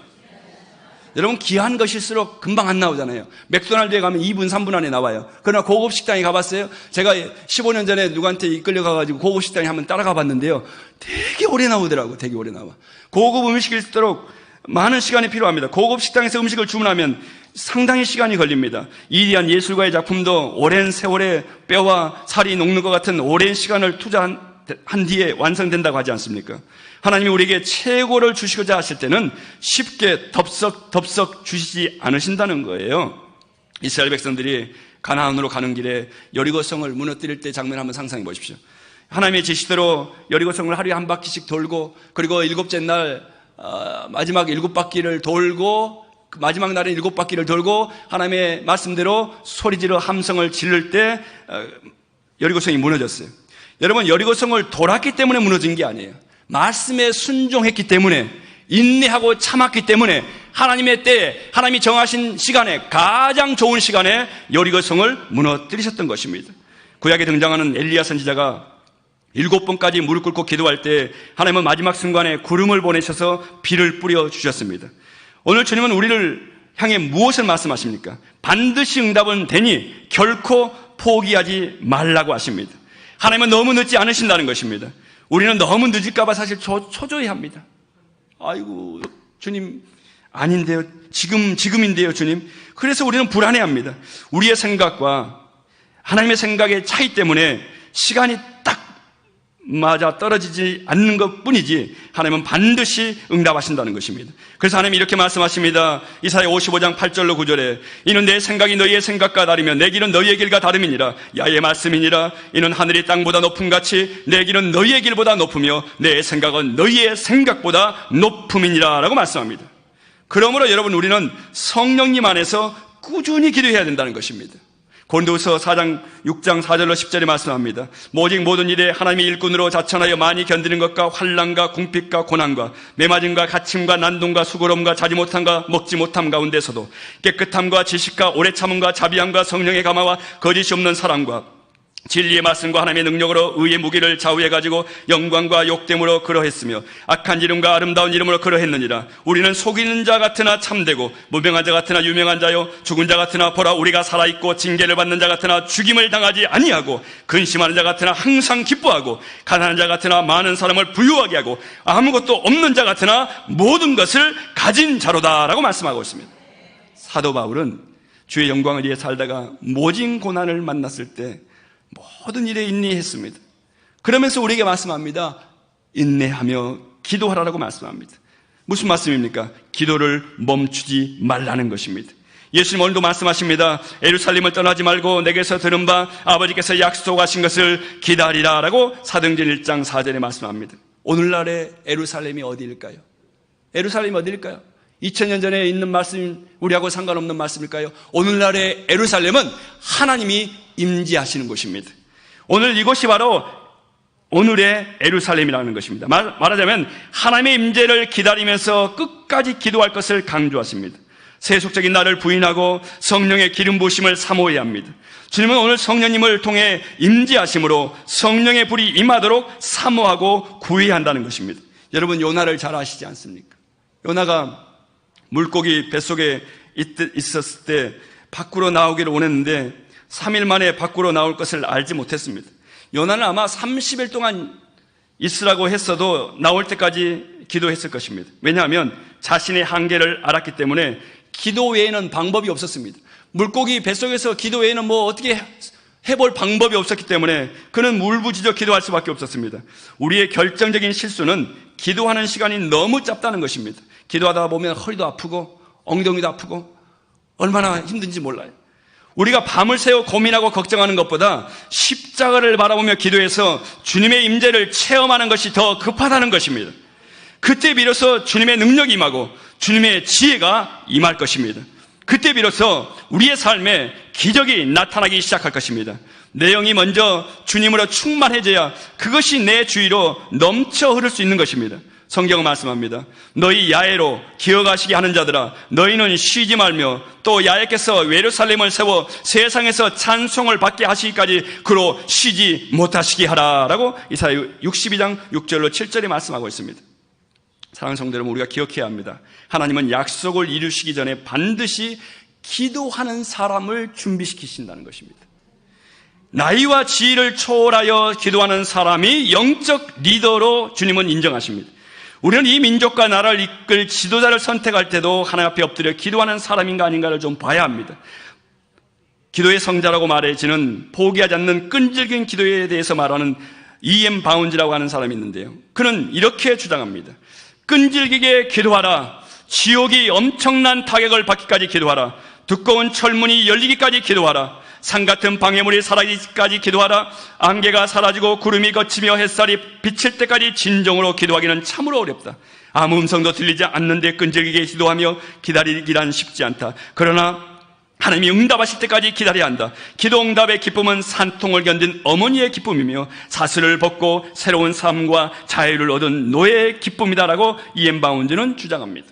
여러분, 귀한 것일수록 금방 안 나오잖아요. 맥도날드에 가면 2분, 3분 안에 나와요. 그러나 고급 식당에 가봤어요? 제가 15년 전에 누구한테 이끌려가가지고 고급 식당에 한번 따라가 봤는데요, 되게 오래 나오더라고. 되게 오래 나와. 고급 음식일수록 많은 시간이 필요합니다. 고급 식당에서 음식을 주문하면 상당히 시간이 걸립니다. 이대한 예술가의 작품도 오랜 세월에 뼈와 살이 녹는 것 같은 오랜 시간을 투자한 뒤에 완성된다고 하지 않습니까? 하나님이 우리에게 최고를 주시고자 하실 때는 쉽게 덥석 주시지 않으신다는 거예요. 이스라엘 백성들이 가나안으로 가는 길에 여리고성을 무너뜨릴 때 장면 한번 상상해 보십시오. 하나님의 지시대로 여리고성을 하루에 한 바퀴씩 돌고, 그리고 일곱째 날 마지막 7바퀴를 돌고, 마지막 날에 7바퀴를 돌고 하나님의 말씀대로 소리지르 함성을 지를 때 여리고성이 무너졌어요. 여러분, 여리고성을 돌았기 때문에 무너진 게 아니에요. 말씀에 순종했기 때문에, 인내하고 참았기 때문에 하나님의 때에, 하나님이 정하신 시간에, 가장 좋은 시간에 여리고성을 무너뜨리셨던 것입니다. 구약에 등장하는 엘리야 선지자가 7번까지 무릎 꿇고 기도할 때 하나님은 마지막 순간에 구름을 보내셔서 비를 뿌려 주셨습니다. 오늘 주님은 우리를 향해 무엇을 말씀하십니까? 반드시 응답은 되니 결코 포기하지 말라고 하십니다. 하나님은 너무 늦지 않으신다는 것입니다. 우리는 너무 늦을까봐 사실 초조해합니다. 아이고, 주님, 아닌데요. 지금인데요, 주님. 그래서 우리는 불안해합니다. 우리의 생각과 하나님의 생각의 차이 때문에 시간이 딱 맞아 떨어지지 않는 것 뿐이지 하나님은 반드시 응답하신다는 것입니다. 그래서 하나님이 이렇게 말씀하십니다. 이사야 55장 8절로 9절에 이는 내 생각이 너희의 생각과 다르며 내 길은 너희의 길과 다름이니라. 야의 말씀이니라. 이는 하늘이 땅보다 높음같이 내 길은 너희의 길보다 높으며 내 생각은 너희의 생각보다 높음이니라 라고 말씀합니다. 그러므로 여러분, 우리는 성령님 안에서 꾸준히 기도해야 된다는 것입니다. 고린도후서 4장 6장 4절로 10절에 말씀합니다. 오직 모든 일에 하나님의 일꾼으로 자천하여 많이 견디는 것과 환난과 궁핍과 고난과 매맞음과 갇힘과 난동과 수고로움과 자지 못함과 먹지 못함 가운데서도 깨끗함과 지식과 오래 참음과 자비함과 성령의 감화와 거짓이 없는 사랑과 진리의 말씀과 하나님의 능력으로 의의 무기를 좌우해가지고 영광과 욕됨으로 그러했으며 악한 이름과 아름다운 이름으로 그러했느니라. 우리는 속이는 자 같으나 참되고 무명한 자 같으나 유명한 자요 죽은 자 같으나 보라 우리가 살아있고 징계를 받는 자 같으나 죽임을 당하지 아니하고 근심하는 자 같으나 항상 기뻐하고 가난한 자 같으나 많은 사람을 부유하게 하고 아무것도 없는 자 같으나 모든 것을 가진 자로다 라고 말씀하고 있습니다. 사도 바울은 주의 영광을 위해 살다가 모진 고난을 만났을 때 모든 일에 인내했습니다. 그러면서 우리에게 말씀합니다. 인내하며 기도하라고 말씀합니다. 무슨 말씀입니까? 기도를 멈추지 말라는 것입니다. 예수님 오늘도 말씀하십니다. 예루살렘을 떠나지 말고 내게서 들은 바 아버지께서 약속하신 것을 기다리라 라고 사도행전 1장 4절에 말씀합니다. 오늘날의 예루살렘이 어디일까요? 예루살렘이 어디일까요? 2000년 전에 있는 말씀, 우리하고 상관없는 말씀일까요? 오늘날의 예루살렘은 하나님이 임재하시는 곳입니다. 오늘 이곳이 바로 오늘의 예루살렘이라는 것입니다. 말하자면 하나님의 임재를 기다리면서 끝까지 기도할 것을 강조하십니다. 세속적인 나를 부인하고 성령의 기름 부으심을 사모해야 합니다. 주님은 오늘 성령님을 통해 임재하심으로 성령의 불이 임하도록 사모하고 구해야 한다는 것입니다. 여러분, 요나를 잘 아시지 않습니까? 요나가 물고기 뱃속에 있었을 때 밖으로 나오기를 원했는데 3일 만에 밖으로 나올 것을 알지 못했습니다. 요나는 아마 30일 동안 있으라고 했어도 나올 때까지 기도했을 것입니다. 왜냐하면 자신의 한계를 알았기 때문에 기도 외에는 방법이 없었습니다. 물고기 뱃속에서 기도 외에는 어떻게 해볼 방법이 없었기 때문에 그는 울부짖어 기도할 수밖에 없었습니다. 우리의 결정적인 실수는 기도하는 시간이 너무 짧다는 것입니다. 기도하다 보면 허리도 아프고 엉덩이도 아프고 얼마나 힘든지 몰라요. 우리가 밤을 새워 고민하고 걱정하는 것보다 십자가를 바라보며 기도해서 주님의 임재를 체험하는 것이 더 급하다는 것입니다. 그때 비로소 주님의 능력이 임하고 주님의 지혜가 임할 것입니다. 그때 비로소 우리의 삶에 기적이 나타나기 시작할 것입니다. 내 영이 먼저 주님으로 충만해져야 그것이 내 주위로 넘쳐 흐를 수 있는 것입니다. 성경은 말씀합니다. 너희 야외로 기어가시게 하는 자들아, 너희는 쉬지 말며 또 야외께서 예루살렘을 세워 세상에서 찬송을 받게 하시기까지 그로 쉬지 못하시게 하라 라고 이사야 62장 6절로 7절에 말씀하고 있습니다. 사랑하는 성도 여러분, 우리가 기억해야 합니다. 하나님은 약속을 이루시기 전에 반드시 기도하는 사람을 준비시키신다는 것입니다. 나이와 지위를 초월하여 기도하는 사람이 영적 리더로 주님은 인정하십니다. 우리는 이 민족과 나라를 이끌 지도자를 선택할 때도 하나님 앞에 엎드려 기도하는 사람인가 아닌가를 좀 봐야 합니다. 기도의 성자라고 말해지는 포기하지 않는 끈질긴 기도에 대해서 말하는 E.M. 바운즈라고 하는 사람이 있는데요. 그는 이렇게 주장합니다. 끈질기게 기도하라. 지옥이 엄청난 타격을 받기까지 기도하라. 두꺼운 철문이 열리기까지 기도하라. 산 같은 방해물이 사라지기까지 기도하라. 안개가 사라지고 구름이 걷히며 햇살이 비칠 때까지 진정으로 기도하기는 참으로 어렵다. 아무 음성도 들리지 않는데 끈질기게 기도하며 기다리기란 쉽지 않다. 그러나 하나님이 응답하실 때까지 기다려야 한다. 기도 응답의 기쁨은 산통을 견딘 어머니의 기쁨이며 사슬을 벗고 새로운 삶과 자유를 얻은 노예의 기쁨이다라고 E.M. 바운즈는 주장합니다.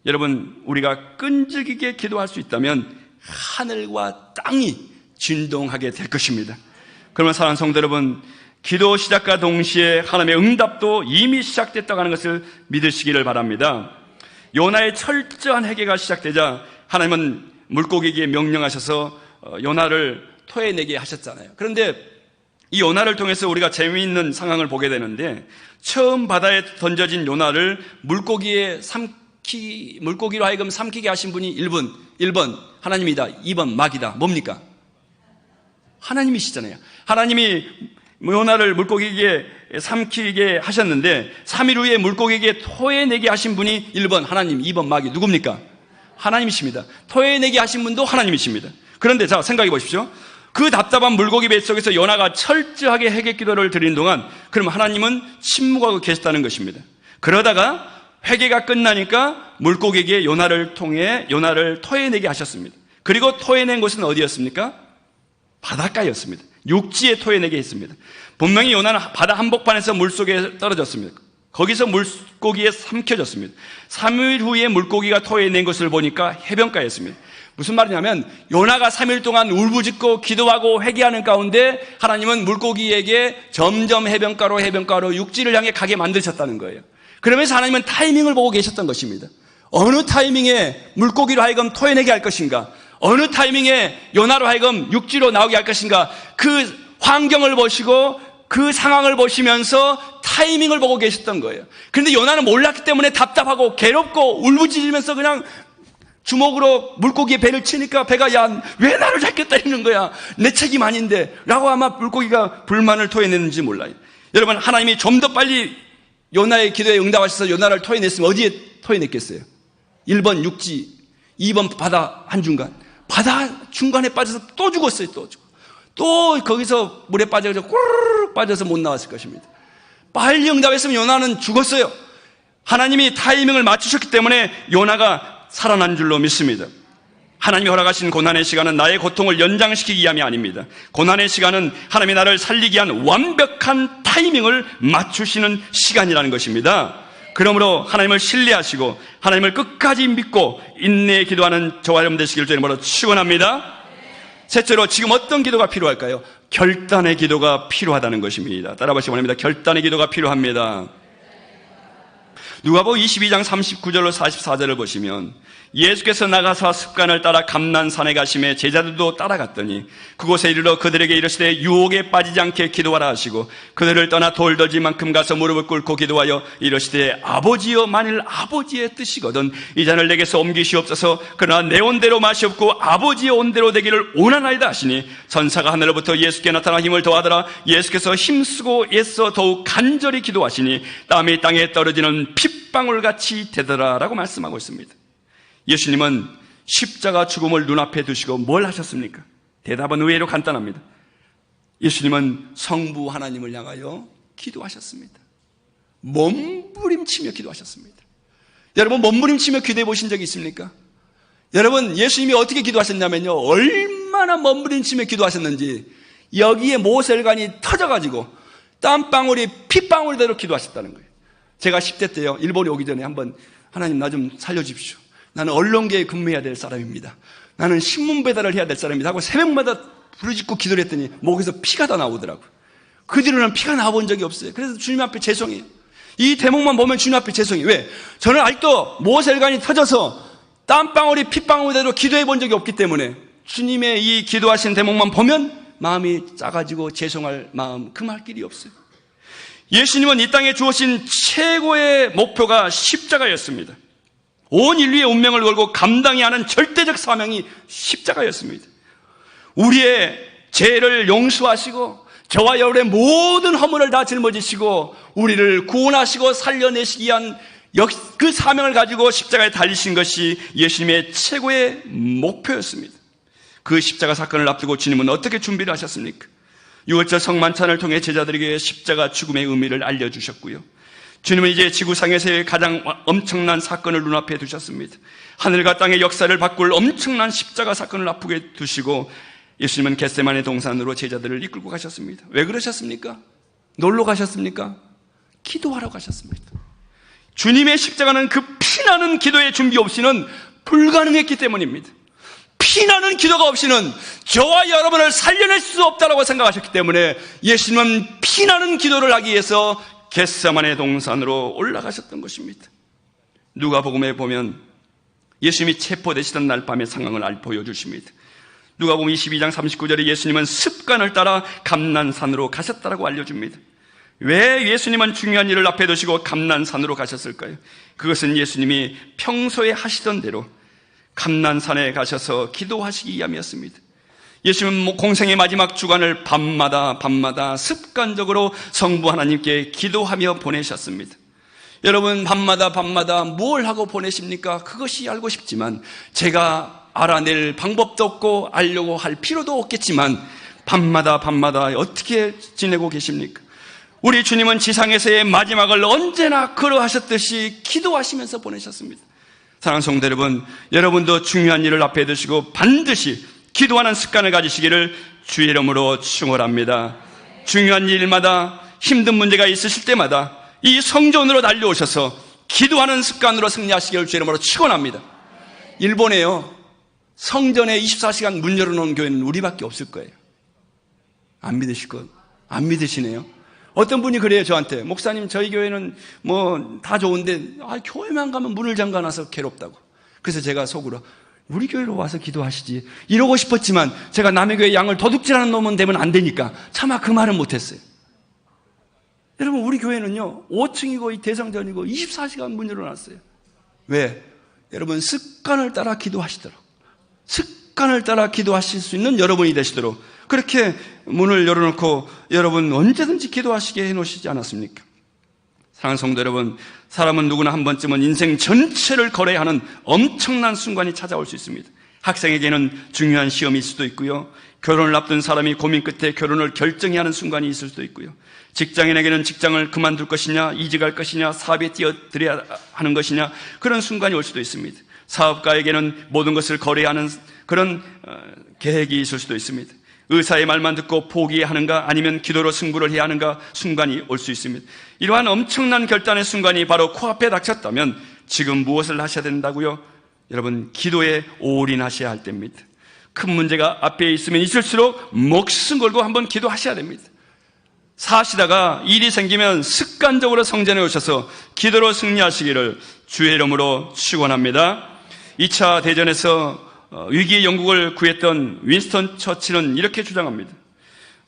여러분, 우리가 끈질기게 기도할 수 있다면 하늘과 땅이 진동하게 될 것입니다. 그러면 사랑하는 성도 여러분, 기도 시작과 동시에 하나님의 응답도 이미 시작됐다고 하는 것을 믿으시기를 바랍니다. 요나의 철저한 회개가 시작되자 하나님은 물고기에게 명령하셔서 요나를 토해내게 하셨잖아요. 그런데 이 요나를 통해서 우리가 재미있는 상황을 보게 되는데, 처음 바다에 던져진 요나를 물고기로 하여금 삼키게 하신 분이 1번 하나님이다, 2번 마귀다. 뭡니까? 하나님이시잖아요. 하나님이 요나를 물고기에게 삼키게 하셨는데 3일 후에 물고기에게 토해내게 하신 분이 1번 하나님, 2번 마귀. 누굽니까? 하나님이십니다. 토해내게 하신 분도 하나님이십니다. 그런데 자, 생각해 보십시오. 그 답답한 물고기 뱃속에서 요나가 철저하게 회개 기도를 드리는 동안 그럼 하나님은 침묵하고 계셨다는 것입니다. 그러다가 회개가 끝나니까 물고기에게 요나를 통해 요나를 토해내게 하셨습니다. 그리고 토해낸 곳은 어디였습니까? 바닷가였습니다. 육지에 토해내게 했습니다. 분명히 요나는 바다 한복판에서 물속에 떨어졌습니다. 거기서 물고기에 삼켜졌습니다. 3일 후에 물고기가 토해낸 것을 보니까 해변가였습니다. 무슨 말이냐면 요나가 3일 동안 울부짖고 기도하고 회개하는 가운데 하나님은 물고기에게 점점 해변가로 육지를 향해 가게 만드셨다는 거예요. 그러면서 하나님은 타이밍을 보고 계셨던 것입니다. 어느 타이밍에 물고기로 하여금 토해내게 할 것인가, 어느 타이밍에 요나로 하여금 육지로 나오게 할 것인가, 그 환경을 보시고 그 상황을 보시면서 타이밍을 보고 계셨던 거예요. 그런데 요나는 몰랐기 때문에 답답하고 괴롭고 울부짖으면서 그냥 주먹으로 물고기의 배를 치니까 배가 야, 왜 나를 잡게 때리는 거야? 내 책임 아닌데 라고 아마 물고기가 불만을 토해냈는지 몰라요. 여러분, 하나님이 좀 더 빨리 요나의 기도에 응답하셔서 요나를 토해냈으면 어디에 토해냈겠어요? 1번 육지, 2번 바다 한중간. 바다 중간에 빠져서 또 죽었어요. 또 거기서 물에 빠져서 꾸르륵 빠져서 못 나왔을 것입니다. 빨리 응답했으면 요나는 죽었어요. 하나님이 타이밍을 맞추셨기 때문에 요나가 살아난 줄로 믿습니다. 하나님이 허락하신 고난의 시간은 나의 고통을 연장시키기 위함이 아닙니다. 고난의 시간은 하나님이 나를 살리기 위한 완벽한 타이밍을 맞추시는 시간이라는 것입니다. 그러므로 하나님을 신뢰하시고 하나님을 끝까지 믿고 인내에 기도하는 저와 여러분 되시길 주님으로 축원합니다. 셋째로, 지금 어떤 기도가 필요할까요? 결단의 기도가 필요하다는 것입니다. 따라하시기 바랍니다. 결단의 기도가 필요합니다. 누가복음 22장 39절로 44절을 보시면 예수께서 나가사 습관을 따라 감난산에 가심에 제자들도 따라갔더니 그곳에 이르러 그들에게 이르시되 유혹에 빠지지 않게 기도하라 하시고 그들을 떠나 돌덜지만큼 가서 무릎을 꿇고 기도하여 이르시되 아버지여, 만일 아버지의 뜻이거든 이 잔을 내게서 옮기시옵소서. 그러나 내 온대로 마시옵고 아버지의 온대로 되기를 원하나이다 하시니 천사가 하늘로부터 예수께 나타나 힘을 더하더라. 예수께서 힘쓰고 애써 더욱 간절히 기도하시니 땀이 땅에 떨어지는 핏방울같이 되더라 라고 말씀하고 있습니다. 예수님은 십자가 죽음을 눈앞에 두시고 뭘 하셨습니까? 대답은 의외로 간단합니다. 예수님은 성부 하나님을 향하여 기도하셨습니다. 몸부림치며 기도하셨습니다. 여러분, 몸부림치며 기도해 보신 적이 있습니까? 여러분, 예수님이 어떻게 기도하셨냐면요, 얼마나 몸부림치며 기도하셨는지 여기에 모세혈관이 터져가지고 땀방울이 핏방울대로 기도하셨다는 거예요. 제가 10대 때요, 일본에 오기 전에 한번 하나님 나 좀 살려주십시오. 나는 언론계에 근무해야 될 사람입니다. 나는 신문 배달을 해야 될 사람입니다 하고 새벽마다 부르짖고 기도를 했더니 목에서 피가 다 나오더라고요. 그 뒤로는 피가 나와본 적이 없어요. 그래서 주님 앞에 죄송해요. 이 대목만 보면 주님 앞에 죄송해요. 왜? 저는 아직도 모세혈관이 터져서 땀방울이 핏방울대로 기도해 본 적이 없기 때문에 주님의 이 기도하신 대목만 보면 마음이 작아지고 죄송할 마음 금할 길이 없어요. 예수님은 이 땅에 주어진 최고의 목표가 십자가였습니다. 온 인류의 운명을 걸고 감당해야 하는 절대적 사명이 십자가였습니다. 우리의 죄를 용서하시고 저와 여러분의 모든 허물을 다 짊어지시고 우리를 구원하시고 살려내시기 위한 그 사명을 가지고 십자가에 달리신 것이 예수님의 최고의 목표였습니다. 그 십자가 사건을 앞두고 주님은 어떻게 준비를 하셨습니까? 6월절 성만찬을 통해 제자들에게 십자가 죽음의 의미를 알려주셨고요. 주님은 이제 지구상에서의 가장 엄청난 사건을 눈앞에 두셨습니다. 하늘과 땅의 역사를 바꿀 엄청난 십자가 사건을 앞에 두시고 예수님은 겟세마네 동산으로 제자들을 이끌고 가셨습니다. 왜 그러셨습니까? 놀러 가셨습니까? 기도하러 가셨습니다. 주님의 십자가는 그 피나는 기도의 준비 없이는 불가능했기 때문입니다. 피나는 기도가 없이는 저와 여러분을 살려낼 수 없다고 생각하셨기 때문에 예수님은 피나는 기도를 하기 위해서 겟세마네 동산으로 올라가셨던 것입니다. 누가복음에 보면 예수님이 체포되시던 날 밤의 상황을 보여주십니다. 누가복음 22장 39절에 예수님은 습관을 따라 감난산으로 가셨다라고 알려줍니다. 왜 예수님은 중요한 일을 앞에 두시고 감난산으로 가셨을까요? 그것은 예수님이 평소에 하시던 대로 감난산에 가셔서 기도하시기 위함이었습니다. 예수님은 공생의 마지막 주간을 밤마다 습관적으로 성부 하나님께 기도하며 보내셨습니다. 여러분 밤마다 뭘 하고 보내십니까? 그것이 알고 싶지만 제가 알아낼 방법도 없고 알려고 할 필요도 없겠지만 밤마다 어떻게 지내고 계십니까? 우리 주님은 지상에서의 마지막을 언제나 그러하셨듯이 기도하시면서 보내셨습니다. 사랑하는 성도 여러분, 여러분도 중요한 일을 앞에 두시고 반드시 기도하는 습관을 가지시기를 주의 이름으로 축원합니다. 중요한 일마다 힘든 문제가 있으실 때마다 이 성전으로 달려오셔서 기도하는 습관으로 승리하시기를 주의 이름으로 축원합니다. 일본에요, 성전에 24시간 문 열어놓은 교회는 우리밖에 없을 거예요. 안 믿으시네요. 어떤 분이 그래요, 저한테. 목사님, 저희 교회는 다 좋은데 교회만 가면 문을 잠가놔서 괴롭다고. 그래서 제가 속으로 우리 교회로 와서 기도하시지 이러고 싶었지만 제가 남의 교회 양을 도둑질하는 놈은 되면 안 되니까 차마 그 말은 못했어요. 여러분, 우리 교회는요 5층이고 이 대성전이고 24시간 문 열어놨어요. 왜? 여러분, 습관을 따라 기도하시도록, 습관을 따라 기도하실 수 있는 여러분이 되시도록 그렇게 문을 열어놓고 여러분 언제든지 기도하시게 해놓으시지 않았습니까? 사랑하는 성도 여러분, 사람은 누구나 한 번쯤은 인생 전체를 걸어야 하는 엄청난 순간이 찾아올 수 있습니다. 학생에게는 중요한 시험이 있을 수도 있고요, 결혼을 앞둔 사람이 고민 끝에 결혼을 결정해야 하는 순간이 있을 수도 있고요, 직장인에게는 직장을 그만둘 것이냐, 이직할 것이냐, 사업에 뛰어들어야 하는 것이냐, 그런 순간이 올 수도 있습니다. 사업가에게는 모든 것을 거래해야 하는 그런 계획이 있을 수도 있습니다. 의사의 말만 듣고 포기하는가 아니면 기도로 승부를 해야 하는가 순간이 올 수 있습니다. 이러한 엄청난 결단의 순간이 바로 코앞에 닥쳤다면 지금 무엇을 하셔야 된다고요? 여러분, 기도에 올인하셔야 할 때입니다. 큰 문제가 앞에 있으면 있을수록 목숨 걸고 한번 기도하셔야 됩니다. 사시다가 일이 생기면 습관적으로 성전에 오셔서 기도로 승리하시기를 주의 이름으로 축원합니다. 2차 대전에서 위기의 영국을 구했던 윈스턴 처칠은 이렇게 주장합니다.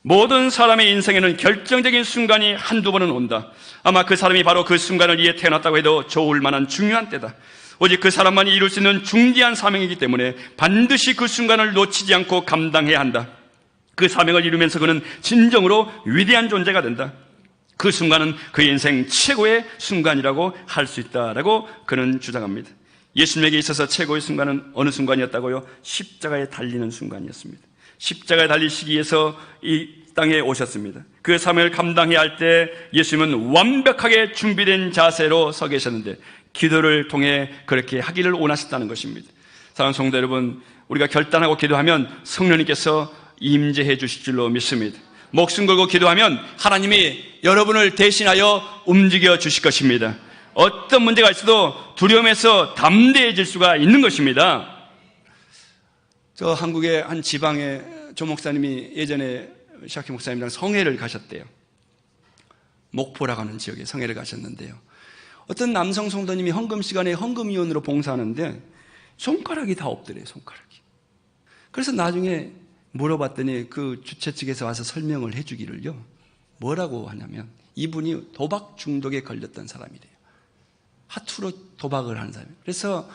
모든 사람의 인생에는 결정적인 순간이 한두 번은 온다. 아마 그 사람이 바로 그 순간을 위해 태어났다고 해도 좋을 만한 중요한 때다. 오직 그 사람만이 이룰 수 있는 중대한 사명이기 때문에 반드시 그 순간을 놓치지 않고 감당해야 한다. 그 사명을 이루면서 그는 진정으로 위대한 존재가 된다. 그 순간은 그의 인생 최고의 순간이라고 할 수 있다라고 그는 주장합니다. 예수님에게 있어서 최고의 순간은 어느 순간이었다고요? 십자가에 달리는 순간이었습니다. 십자가에 달리시기 위해서 이 땅에 오셨습니다. 그 사명을 감당해야 할 때 예수님은 완벽하게 준비된 자세로 서 계셨는데 기도를 통해 그렇게 하기를 원하셨다는 것입니다. 사랑하는 성도 여러분, 우리가 결단하고 기도하면 성령님께서 임재해 주실 줄로 믿습니다. 목숨 걸고 기도하면 하나님이 여러분을 대신하여 움직여 주실 것입니다. 어떤 문제가 있어도 두려움에서 담대해질 수가 있는 것입니다. 저 한국의 한 지방에 조 목사님이 예전에 샤키 목사님이랑 성회를 가셨대요. 목포라고 하는 지역에 성회를 가셨는데요, 어떤 남성 성도님이 헌금 시간에 헌금위원으로 봉사하는데 손가락이 다 없더래요, 손가락이. 그래서 나중에 물어봤더니 그 주최 측에서 와서 설명을 해주기를요, 뭐라고 하냐면 이분이 도박 중독에 걸렸던 사람이래요. 하투로 도박을 하는 사람이에요. 그래서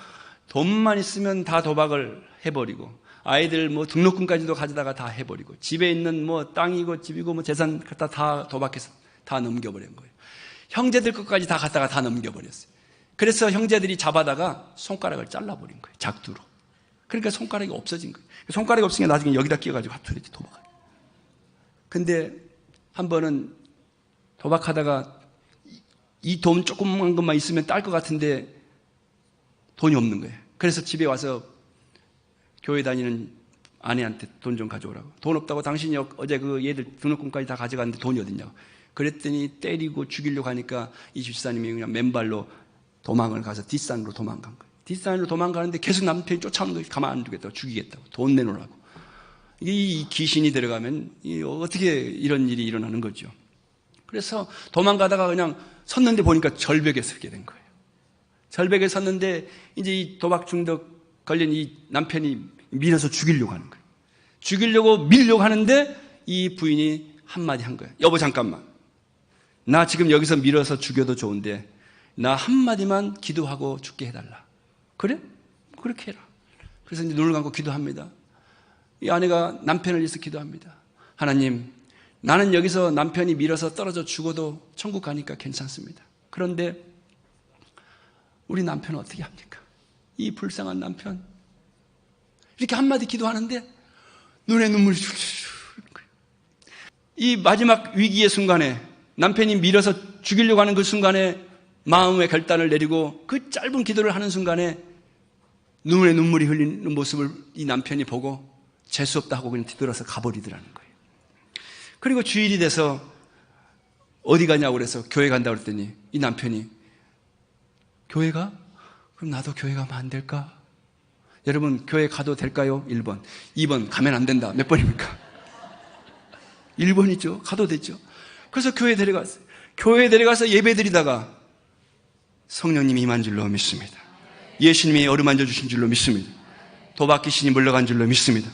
돈만 있으면 다 도박을 해버리고 아이들 뭐 등록금까지도 가져다가 다 해버리고 집에 있는 뭐 땅이고 집이고 뭐 재산 갖다 다 도박해서 다 넘겨버린 거예요. 형제들 것까지 다 갖다가 다 넘겨버렸어요. 그래서 형제들이 잡아다가 손가락을 잘라버린 거예요. 작두로. 그러니까 손가락이 없어진 거예요. 손가락이 없으니까 나중에 여기다 끼워가지고 하투로 도박을. 근데 한 번은 도박하다가 이 돈 조금만 것만 있으면 딸 것 같은데 돈이 없는 거예요. 그래서 집에 와서 교회 다니는 아내한테 돈 좀 가져오라고. 돈 없다고 당신이 어제 그 얘들 등록금까지 다 가져갔는데 돈이 어딨냐고. 그랬더니 때리고 죽이려고 하니까 이 집사님이 그냥 맨발로 도망을 가서 뒷산으로 도망간 거예요. 뒷산으로 도망가는데 계속 남편이 쫓아오는 거예요. 가만 안 두겠다고, 죽이겠다고, 돈 내놓으라고. 이 귀신이 들어가면 어떻게 이런 일이 일어나는 거죠. 그래서 도망가다가 그냥 섰는데 보니까 절벽에 서게 된 거예요. 절벽에 섰는데 이제 이 도박 중독 걸린 이 남편이 밀어서 죽이려고 하는 거예요. 죽이려고 밀려고 하는데 이 부인이 한마디 한 거예요. 여보 잠깐만. 나 지금 여기서 밀어서 죽여도 좋은데 나 한마디만 기도하고 죽게 해달라. 그래? 그렇게 해라. 그래서 이제 눈을 감고 기도합니다. 이 아내가 남편을 위해서 기도합니다. 하나님, 나는 여기서 남편이 밀어서 떨어져 죽어도 천국 가니까 괜찮습니다. 그런데 우리 남편은 어떻게 합니까? 이 불쌍한 남편. 이렇게 한마디 기도하는데 눈에 눈물이 쭉 흐르는 거예요. 이 마지막 위기의 순간에 남편이 밀어서 죽이려고 하는 그 순간에 마음의 결단을 내리고 그 짧은 기도를 하는 순간에 눈에 눈물이 흘리는 모습을 이 남편이 보고 재수없다 하고 그냥 뒤돌아서 가버리더라는 거예요. 그리고 주일이 돼서 어디 가냐고 그래서 교회 간다고 그랬더니 이 남편이 교회 가? 그럼 나도 교회 가면 안 될까? 여러분 교회 가도 될까요? 1번. 2번 가면 안 된다. 몇 번입니까? 1번이죠. 가도 되죠. 그래서 교회 데려갔어요. 교회에 데려가서 예배 드리다가 성령님이 임한 줄로 믿습니다. 예수님이 어루만져 주신 줄로 믿습니다. 도박 귀신이 물러간 줄로 믿습니다.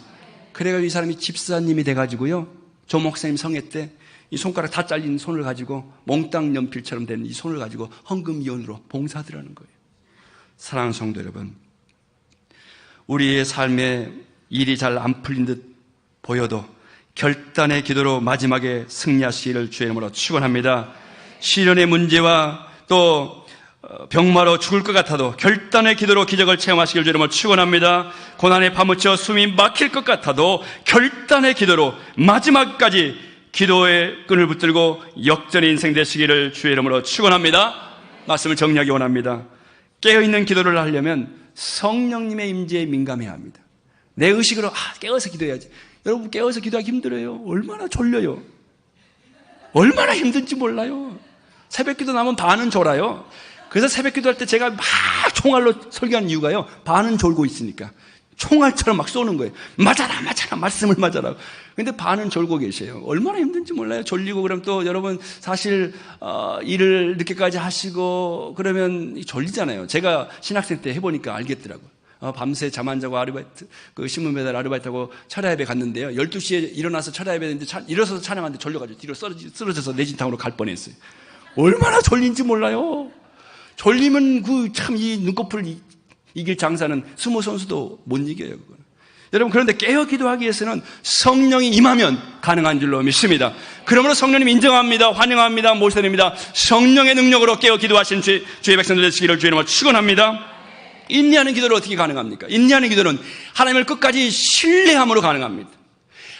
그래가지고 이 사람이 집사님이 돼가지고요. 조 목사님 성회 때 이 손가락 다 잘린 손을 가지고 몽땅 연필처럼 된 이 손을 가지고 헌금위원으로 봉사하더라는 거예요. 사랑하는 성도 여러분, 우리의 삶에 일이 잘 안 풀린 듯 보여도 결단의 기도로 마지막에 승리하시기를 주의 이름으로 축원합니다. 시련의 문제와 또 병마로 죽을 것 같아도 결단의 기도로 기적을 체험하시길 주의 이름으로 축원합니다. 고난에 파묻혀 숨이 막힐 것 같아도 결단의 기도로 마지막까지 기도의 끈을 붙들고 역전의 인생 되시기를 주의 이름으로 축원합니다. 말씀을 정리하기 원합니다. 깨어있는 기도를 하려면 성령님의 임재에 민감해야 합니다. 내 의식으로 깨어서 기도해야지. 여러분 깨어서 기도하기 힘들어요. 얼마나 졸려요. 얼마나 힘든지 몰라요. 새벽기도 나면 반은 졸아요. 그래서 새벽기도할 때 제가 막 총알로 설교하는 이유가요, 반은 졸고 있으니까 총알처럼 막 쏘는 거예요. 맞아라 말씀을 맞아라. 근데 반은 졸고 계세요. 얼마나 힘든지 몰라요. 졸리고 그러면 또 여러분 사실 일을 늦게까지 하시고 그러면 졸리잖아요. 제가 신학생 때 해보니까 알겠더라고요. 밤새 잠 안 자고 아르바이트, 그 신문 배달 아르바이트하고 철야예배 갔는데요. 12시에 일어나서 철야예배 했는데 일어서서 찬양하는데 졸려가지고 뒤로 쓰러져서 내진탕으로 갈 뻔했어요. 얼마나 졸린지 몰라요. 졸리면 참 이 눈꺼풀 이길 장사는 스모 선수도 못 이겨요. 그거는. 여러분 그런데 깨어 기도하기 위해서는 성령이 임하면 가능한 줄로 믿습니다. 그러므로 성령님 인정합니다. 환영합니다. 모셔드립니다. 성령의 능력으로 깨어 기도하신 주의 백성들 되시기를 주의 이름으로 축원합니다. 인내하는 기도를 어떻게 가능합니까? 인내하는 기도는 하나님을 끝까지 신뢰함으로 가능합니다.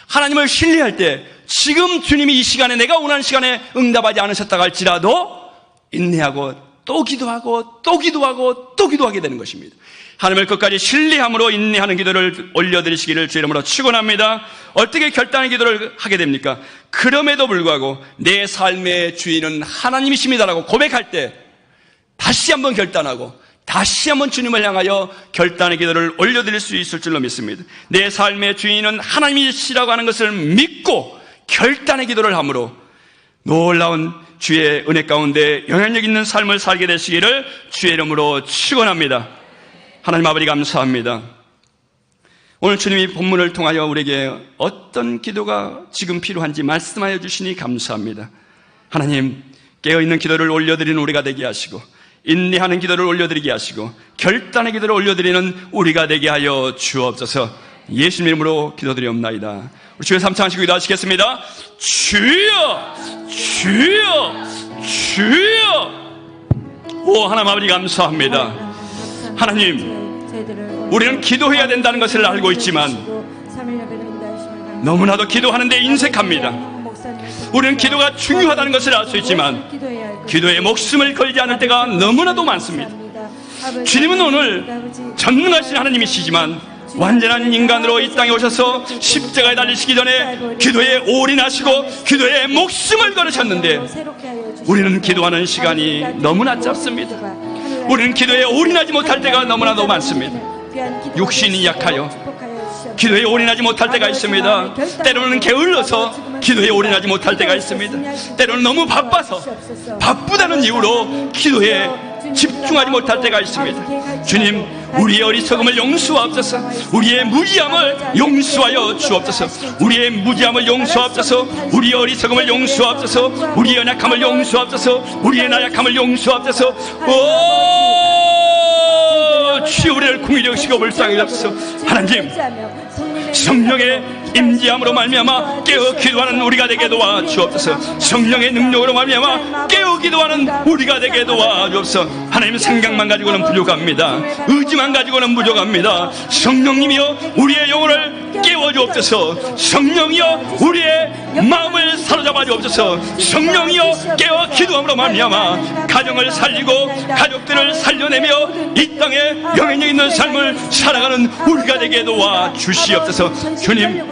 하나님을 신뢰할 때 지금 주님이 이 시간에 내가 원하는 시간에 응답하지 않으셨다고 할지라도 인내하고 또 기도하고 또 기도하고 또 기도하게 되는 것입니다. 하나님을 끝까지 신뢰함으로 인내하는 기도를 올려드리시기를 주의 이름으로 축원합니다. 어떻게 결단의 기도를 하게 됩니까? 그럼에도 불구하고 내 삶의 주인은 하나님이십니다라고 고백할 때 다시 한번 결단하고 다시 한번 주님을 향하여 결단의 기도를 올려드릴 수 있을 줄로 믿습니다. 내 삶의 주인은 하나님이시라고 하는 것을 믿고 결단의 기도를 함으로 놀라운 주의 은혜 가운데 영향력 있는 삶을 살게 되시기를 주의 이름으로 축원합니다. 하나님 아버지 감사합니다. 오늘 주님이 본문을 통하여 우리에게 어떤 기도가 지금 필요한지 말씀하여 주시니 감사합니다. 하나님, 깨어있는 기도를 올려드리는 우리가 되게 하시고, 인내하는 기도를 올려드리게 하시고, 결단의 기도를 올려드리는 우리가 되게 하여 주옵소서. 예수님 이름으로 기도드리옵나이다. 우리 주여 3차 하시고 기도하시겠습니다. 주여, 주여, 주여. 오 하나님 아버지 감사합니다. 하나님, 우리는 기도해야 된다는 것을 알고 있지만 너무나도 기도하는 데 인색합니다. 우리는 기도가 중요하다는 것을 알 수 있지만 기도에 목숨을 걸지 않을 때가 너무나도 많습니다. 주님은 오늘 전능하신 하나님이시지만 완전한 인간으로 이 땅에 오셔서 십자가에 달리시기 전에 기도에 올인하시고 기도에 목숨을 걸으셨는데 우리는 기도하는 시간이 너무나 짧습니다. 우리는 기도에 올인하지 못할 때가 너무나도 많습니다. 육신이 약하여 기도에 올인하지 못할 때가 있습니다. 때로는 게을러서 기도에 올인하지 못할 때가 있습니다. 때로는 너무 바빠서 바쁘다는 이유로 기도에 집중하지 못할 때가 있습니다. 주님, 우리의 어리석음을 용서하옵소서. 우리의 무지함을 용서하여 주옵소서. 우리의 무지함을 용서하옵소서. 우리의 어리석음을 용서하옵소서. 우리의 연약함을 용서하옵소서. 우리의 나약함을 용서하옵소서. 주여, 우리를 긍휼히 여기시고 불쌍히 여기소서. 하나님, 성령의 임재함으로 말미암아 깨어 기도하는 우리가 되게 도와주옵소서. 성령의 능력으로 말미암아 깨어 기도하는 우리가 되게 도와주옵소서. 하나님, 생각만 가지고는 부족합니다. 의지만 가지고는 부족합니다. 성령님이여 우리의 영혼을 깨워주옵소서. 성령이여 우리의 마음을 사로잡아 주옵소서. 성령이여 깨어 기도함으로 말미암아 가정을 살리고 가족들을 살려내며 이 땅에 영향력 있는 삶을 살아가는 우리가 되게 도와주시옵소서. 주님,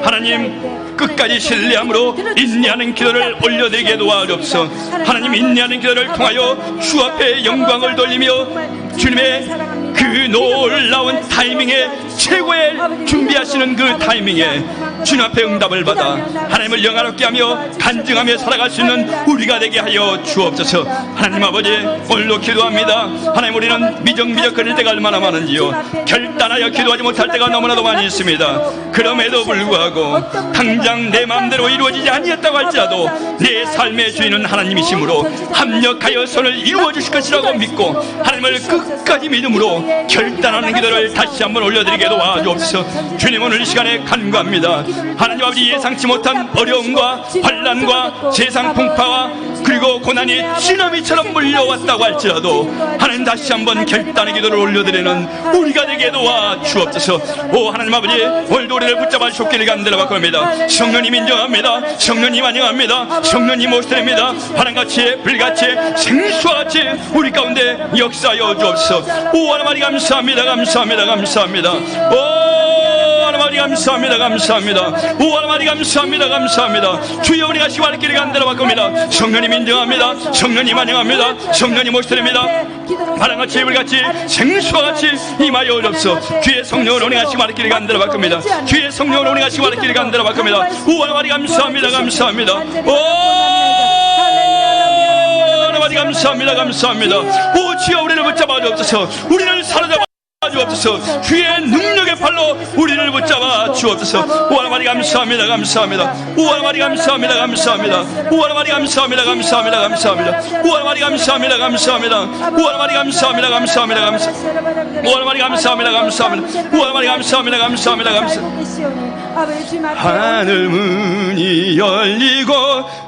하나님, 끝까지 신뢰함으로 인내하는 기도를 올려드리게 도와주옵소서. 하나님, 인내하는 기도를 통하여 주 앞에 영광을 돌리며 주님의 그 놀라운 타이밍에, 최고의 준비하시는 그 타이밍에 주님 앞에 응답을 받아 하나님을 영화롭게 하며 간증하며 살아갈 수 있는 우리가 되게 하여 주옵소서. 하나님 아버지, 오늘도 기도합니다. 하나님, 우리는 미적거릴 때가 얼마나 많은지요. 결단하여 기도하지 못할 때가 너무나도 많이 있습니다. 그럼에도 불구하고 당장 내 마음대로 이루어지지 아니었다고 할지라도 내 삶의 주인은 하나님이시므로 합력하여 손을 이루어 주실 것이라고 믿고 하나님을 끝까지 믿음으로 결단하는 기도를 다시 한번 올려드리게 도와주옵소서. 주님, 오늘 이 시간에 간구합니다. 하나님 아버지, 예상치 못한 어려움과 환난과 세상 풍파와 그리고 고난이 쓰나미처럼 물려왔다고 할지라도 하나님, 다시 한번 결단의 기도를 올려드리는 우리가 되게 도와주옵소서. 오 하나님 아버지, 오늘도 우리를 붙잡아 주옵기를 간절히 바랍니다. 성령님 인정합니다. 성령님 환영합니다. 성령님 모셔드립니다. 바람같이 불같이 생수와같이 우리 가운데 역사하여 주옵소서. 오 하나님 아버지, 감사합니다. 감사합니다. 감사합니다. 오 하나님 아버지, 감사합니다. 감사합니다. 오 하나님 아버지, 감사합니다. 감사합니다. 주여, 우리가 시와를 길을 간대로 바꿉니다. 성령님 인정합니다. 성령님 환영합니다. 성령님 모셔드립니다. 바람같이 불같이 생수와같이 임하여 오옵소서. 주의 성령으로 우리가 시와를 길을 간대로 바꿉니다. 주의 성령으로 우리가 시와를 길을 간대로 바꿉니다. 오 하나님 아버지, 감사합니다. 감사합니다. 오 하나님 감사합니다. 감사합니다. 오 주여, 우리를 붙잡아 주옵소서. 우리를 사로잡아 주옵소서. 주의 능력의 팔로 우리를 붙잡아 주옵소서. 오 하나님 감사합니다. 감사합니다. 오 하나님 감사합니다. 감사합니다. 오 하나님 감사합니다. 감사합니다. 감사합니다. 오 하나님 감사합니다. 감사합니다. 오 하나님 감사합니다. 감사합니다. 감사합니다. 오 하나님 감사합니다. 감사합니다. 오 하나님 감사합니다. 감사합니다. 감사합니다. 하늘 문이 열리고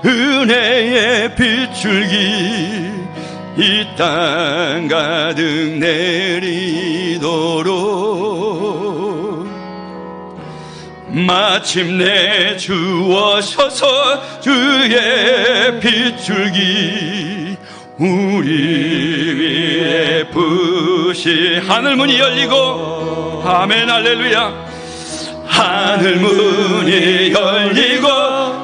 은혜의 빗줄기 이 땅 가득 내리도록 마침내 주 오셔서 주의 빗줄기 우리 위에 부시. 하늘 문이 열리고, 아멘 할렐루야. 하늘 문이 열리고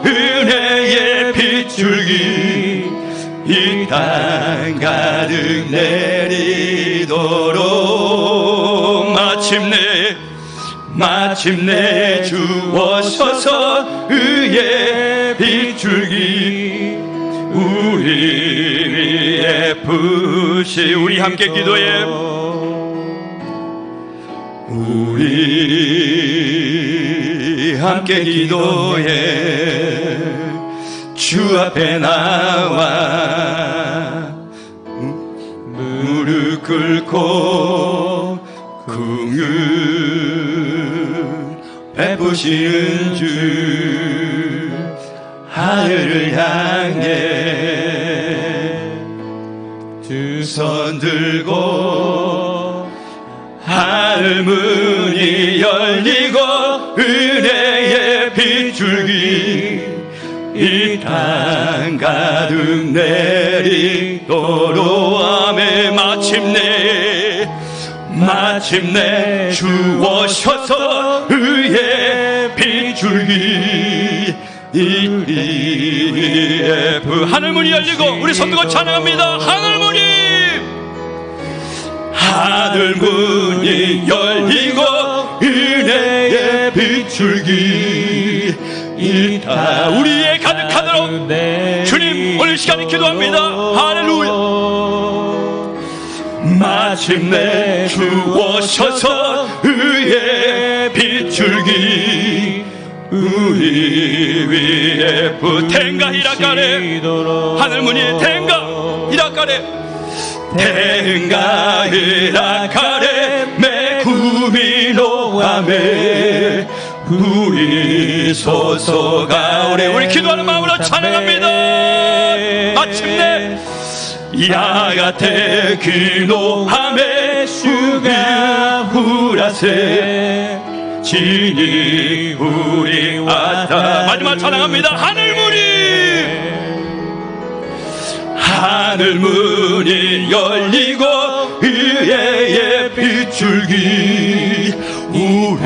은혜의 빗줄기 이 땅 가득 내리도록 마침내 주 오셔서 의의 빗줄기 우리 위에 부시. 우리 함께 기도해. 우리 함께 기도해 주 앞에 나와 무릎 꿇고 긍휼 베푸시는 주 하늘을 향해 두 손 들고 하늘 문이 열리고 은혜의 빗줄기 이 땅 가득 내리도록 하매 마침내 주 오셔서 의의 빗줄기 이리에 하늘문이 열리고 우리 손들고 찬양합니다. 하늘문이 열리고 은혜의 빗줄기 이 땅 우리의 가득하도록 주님 오늘 시간에 기도합니다. 할렐루야. 마침내 주 오셔서 의의 빗줄기 우리 위에 탱가 히라카레 하늘문이 탱가 히라카레 메구미노 아메 우리 소소가 우리 기도하는 마음으로 찬양합니다. 마침내 야가테 기노함에 슈가 후라세 진이 우리 왔다. 마지막 찬양합니다. 하늘문이 열리고 의의 빗줄기 우리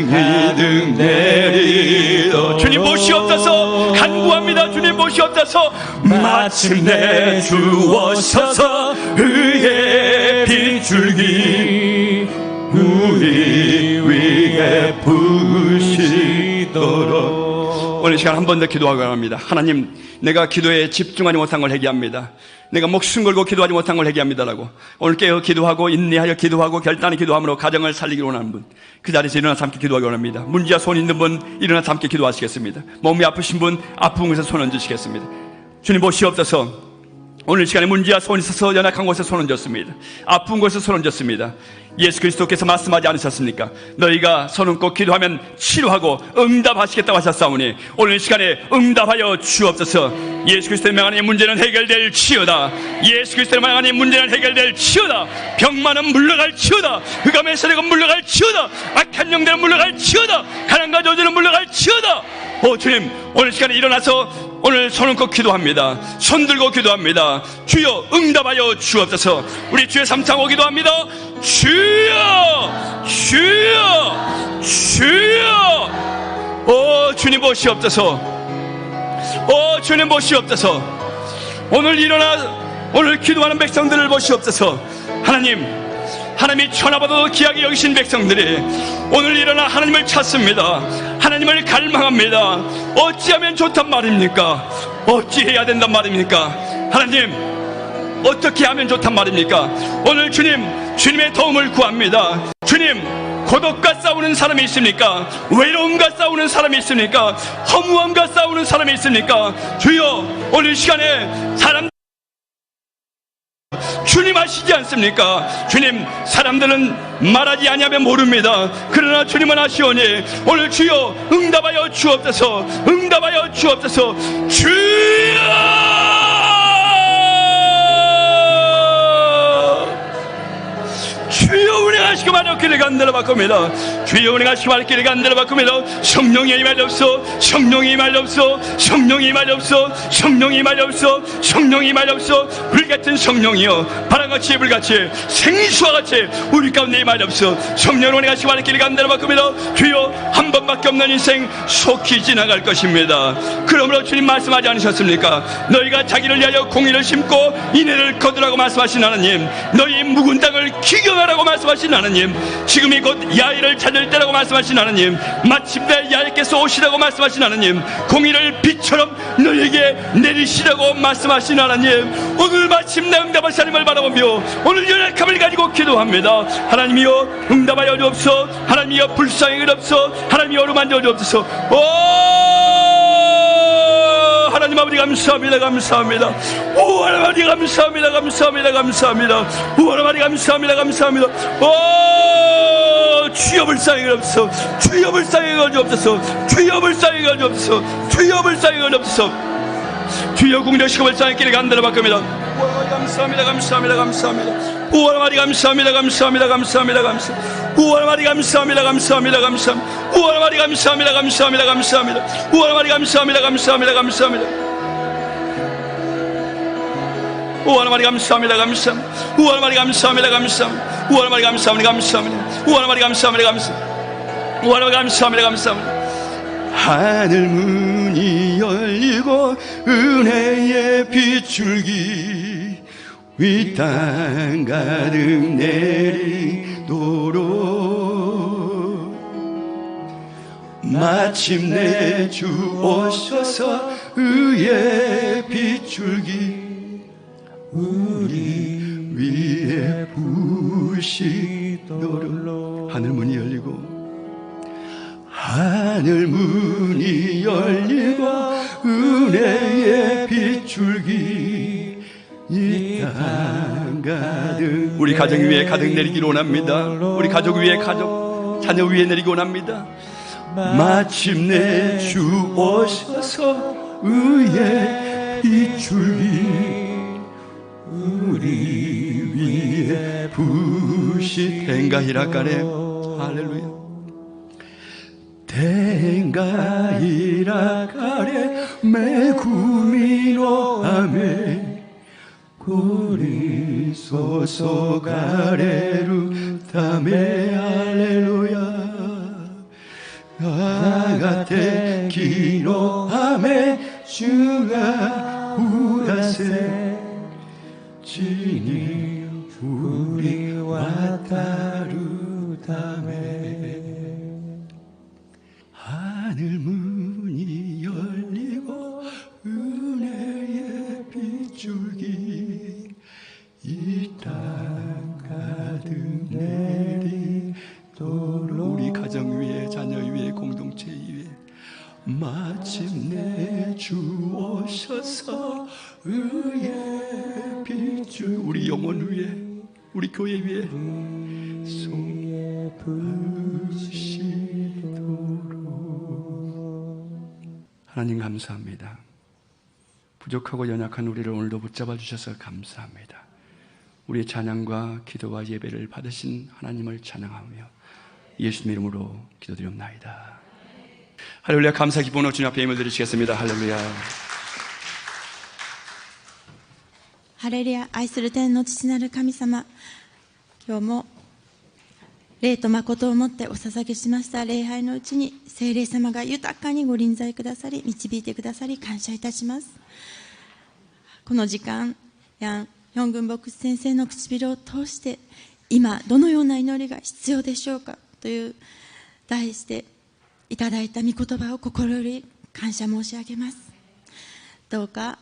가득 내리도 주님 보시옵소서. 간구합니다. 주님 보시옵소서. 마침내 주 오셔서 의의 빗줄기 우리 위에 부으시도록 오늘 시간 한 번 더 기도하고 합니다. 하나님, 내가 기도에 집중하지 못한 걸 회개합니다. 내가 목숨 걸고 기도하지 못한 걸 회개합니다라고 오늘 깨어 기도하고 인내하여 기도하고 결단의 기도함으로 가정을 살리기를 원하는 분, 그 자리에서 일어나서 함께 기도하기 원합니다. 문제와 손 있는 분 일어나서 함께 기도하시겠습니다. 몸이 아프신 분 아픈 곳에 손 얹으시겠습니다. 주님 보시옵소서. 오늘 시간에 문제와 손이 있어서 연약한 곳에 손 얹었습니다. 아픈 곳에 손 얹었습니다. 예수 그리스도께서 말씀하지 않으셨습니까? 너희가 손 얹고 기도하면 치료하고 응답하시겠다고 하셨사오니 오늘 시간에 응답하여 주옵소서. 예수 그리스도의 명안의 문제는 해결될 치여다. 예수 그리스도의 명안의 문제는 해결될 치여다. 병만은 물러갈 치여다. 흑암의 세력은 물러갈 치여다. 악한 영들은 물러갈 치여다. 가난과 저주는 물러갈 치여다. 주님, 오늘 시간에 일어나서 오늘 손 얹고 기도합니다. 손 들고 기도합니다. 주여 응답하여 주옵소서. 우리 주의 삼창고 기도합니다. 주여 주님 보시옵소서. 주님 보시옵소서. 오늘 기도하는 백성들을 보시옵소서. 하나님이 천하보다도 귀하게 여기신 백성들이 오늘 일어나 하나님을 찾습니다. 하나님을 갈망합니다. 어찌하면 좋단 말입니까? 어찌해야 된단 말입니까? 하나님, 어떻게 하면 좋단 말입니까? 오늘 주님의 도움을 구합니다. 주님, 고독과 싸우는 사람이 있습니까? 외로움과 싸우는 사람이 있습니까? 허무함과 싸우는 사람이 있습니까? 주여, 오늘 시간에 주님 아시지 않습니까? 주님, 사람들은 말하지 아니하면 모릅니다. 그러나 주님은 아시오니 오늘 주여 응답하여 주옵소서. 응답하여 주옵소서. 주여 운행하시고 말여 길을 간다라 바꿉니다. 주여 운행하시고 말여 길을 간다라 바꿉니다. 성령이 임하옵소. 성령이 임하옵소. 성령이 임하옵소. 성령이 임하옵소. 성령이 임하옵소. 불같은 성령이여, 바람같이 불같이 생수와 같이 우리 가운데 임하옵소. 성령 운행하시고 말여 길을 간다라 바꿉니다. 주여, 한 번밖에 없는 인생 속히 지나갈 것입니다. 그러므로 주님 말씀하지 않으셨습니까? 너희가 자기를 위하여 공의를 심고 인애를 거두라고 말씀하신 하나님, 너희 묵은 땅을 기경하라고 말씀하신 하나님, 지금이 곧 야훼를 찾을 때라고 말씀하신 하나님, 마침내 야훼께서 오시라고 말씀하신 하나님, 공의를 빛처럼 너에게 내리시라고 말씀하신 하나님, 오늘 마침내 응답하신 하나님을 바라보며 오늘 연약함을 가지고 기도합니다. 하나님이여 응답하여 주옵소서. 하나님이여 불쌍히 여옵소서. 하나님이여 어루만져 주옵소서. 하나님 아버지 감사합니다. 감사합니다. 오 하나님 아버지 감사합니다. 감사합니다. 감사합니다. 오 하나님 아버지 감사합니다. 감사합니다. 오 주여 불쌍히 여옵소서. 주여 불쌍히 여옵소서. 주여 불쌍히 여옵소서. 주여 불쌍히 여옵소서. 주여 공정시고 불쌍히 길을 간다는 바입니다. 오 하나님 감사합니다. 감사합니다. 감사합니다. 오 하나님 감사합니다. 감사합니다. 감사합니다. 감사합니다. 오 하나님 감사합니다. 감사합니다. 감사합니다. 오 하나님 감사합니다. 감사합니다. 감사합니다. 오 하나님 감사합니다. 감사합니다. 감사합니다. 오 하나님 감사합니다. 감사합니다. 오 하나님 감사합니다. 감사합니다. 오 하나님 감사합니다. 감사합니다. 오 하나님 감사합니다. 감사합니다. 오 하나님 감사합니다. 감사합니다. 하늘 문이 열리고 은혜의 빗줄기 이 땅 가득 내리도록 마침내 주 오셔서 의의 빗줄기 우리 위에 부으시도록 하늘 문이 열리고 하늘 문이 열리고 은혜의 빗줄기 이 땅 가득 우리 가정 위에 가득 내리기를 원합니다. 우리 가족 위에 가족 자녀 위에 내리기 원합니다. 마침내 주 오셔서 의의 빗줄기 우리 위에 부으시 댕가히라까네 할렐루야 댕가히라까네 메구미노 아멘 고리소소 가레루 다메 할렐루야 아가테 기노 아메 주가 우라세 지니 우리와 다루다메 하늘 문이 열리고 은혜의 빗줄기 이 땅 가득 내리도록 우리 가정 위에 자녀 위에 공동체 위에 마침내 주 오셔서 의의 빛을 우리 영혼 위에 우리 교회 위에 하나님 감사합니다. 부족하고 연약한 우리를 오늘도 붙잡아 주셔서 감사합니다. 우리의 찬양과 기도와 예배를 받으신 하나님을 찬양하며 예수님 이름으로 기도드립니다. 할렐루야. 감사 기쁨으로 주님 앞에 힘을 드리시겠습니다. 할렐루야. ハレルヤ。愛する天の父なる神様、今日も霊と誠をもってお捧げしました礼拝のうちに聖霊様が豊かにご臨在くださり導いてくださり感謝いたします。この時間ヤン・ヒョングン牧師先生の唇を通して今どのような祈りが必要でしょうかという題していただいた御言葉を心より感謝申し上げます。どうか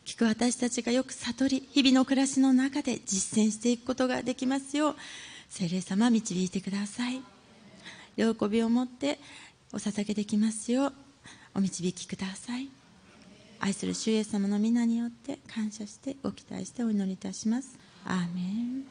聞く私たちがよく悟り日々の暮らしの中で実践していくことができますよう聖霊様導いてください。喜びを持ってお捧げできますようお導きください。愛する主イエス様の皆によって感謝してご期待してお祈りいたします。アーメン。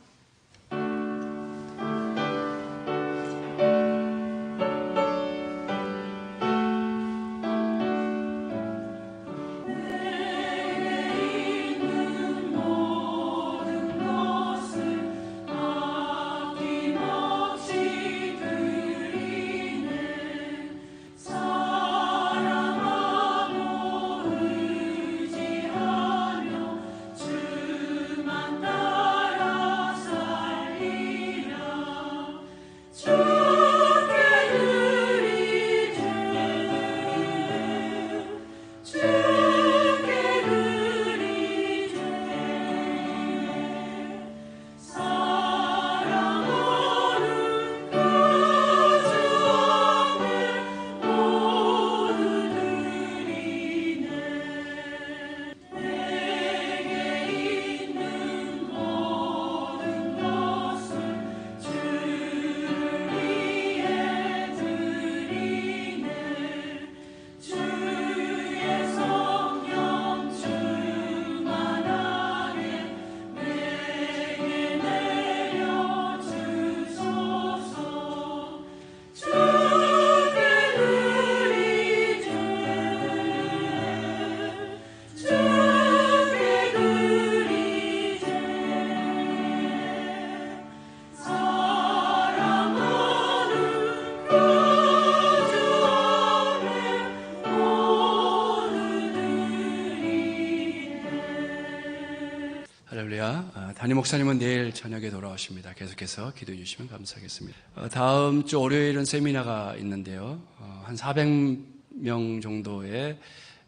담임 목사님은 내일 저녁에 돌아오십니다. 계속해서 기도해 주시면 감사하겠습니다. 다음 주 월요일은 세미나가 있는데요. 한 400명 정도의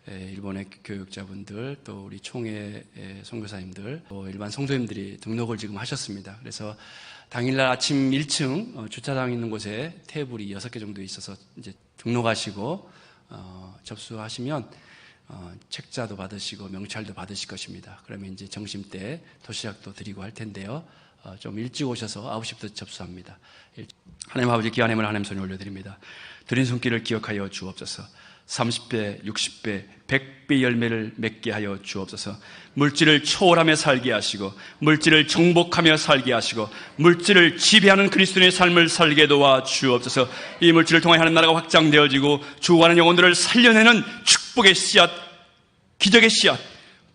일본의 교육자분들, 또 우리 총회 선교사님들, 또 일반 성도님들이 등록을 지금 하셨습니다. 그래서 당일날 아침 1층 주차장 있는 곳에 테이블이 6개 정도 있어서 이제 등록하시고 접수하시면 책자도 받으시고 명찰도 받으실 것입니다. 그러면 이제 점심때 도시락도 드리고 할 텐데요. 좀 일찍 오셔서 9시부터 접수합니다. 하나님 아버지, 귀한 힘을 하나님 손에 올려드립니다. 드린 손길을 기억하여 주옵소서. 30배, 60배, 100배 열매를 맺게 하여 주옵소서. 물질을 초월하며 살게 하시고, 물질을 정복하며 살게 하시고, 물질을 지배하는 그리스도인의 삶을 살게 도와 주옵소서. 이 물질을 통해 하나님 나라가 확장되어지고 죽어가는 영혼들을 살려내는 축복의 씨앗, 기적의 씨앗,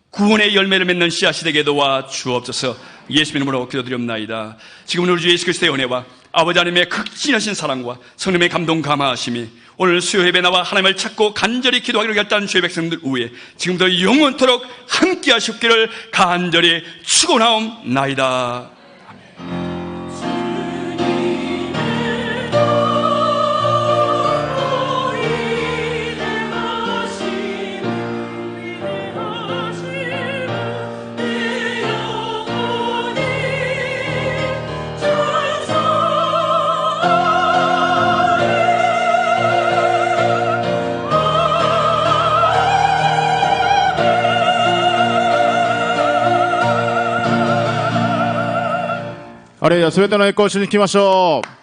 구원의 열매를 맺는 씨앗이 되게 도와 주옵소서. 예수님 이름으로 기도드리옵나이다. 지금은 우리 주 예수 그리스도의 은혜와 아버지 하나님의 극진하신 사랑과 성령의 감동 감화하심이 오늘 수요 예배 나와 하나님을 찾고 간절히 기도하기로 결단한 주의 백성들 위에 지금부터 영원토록 함께 하시기를 간절히 축원하옵나이다.あれや、すべての栄光を主に来ましょう。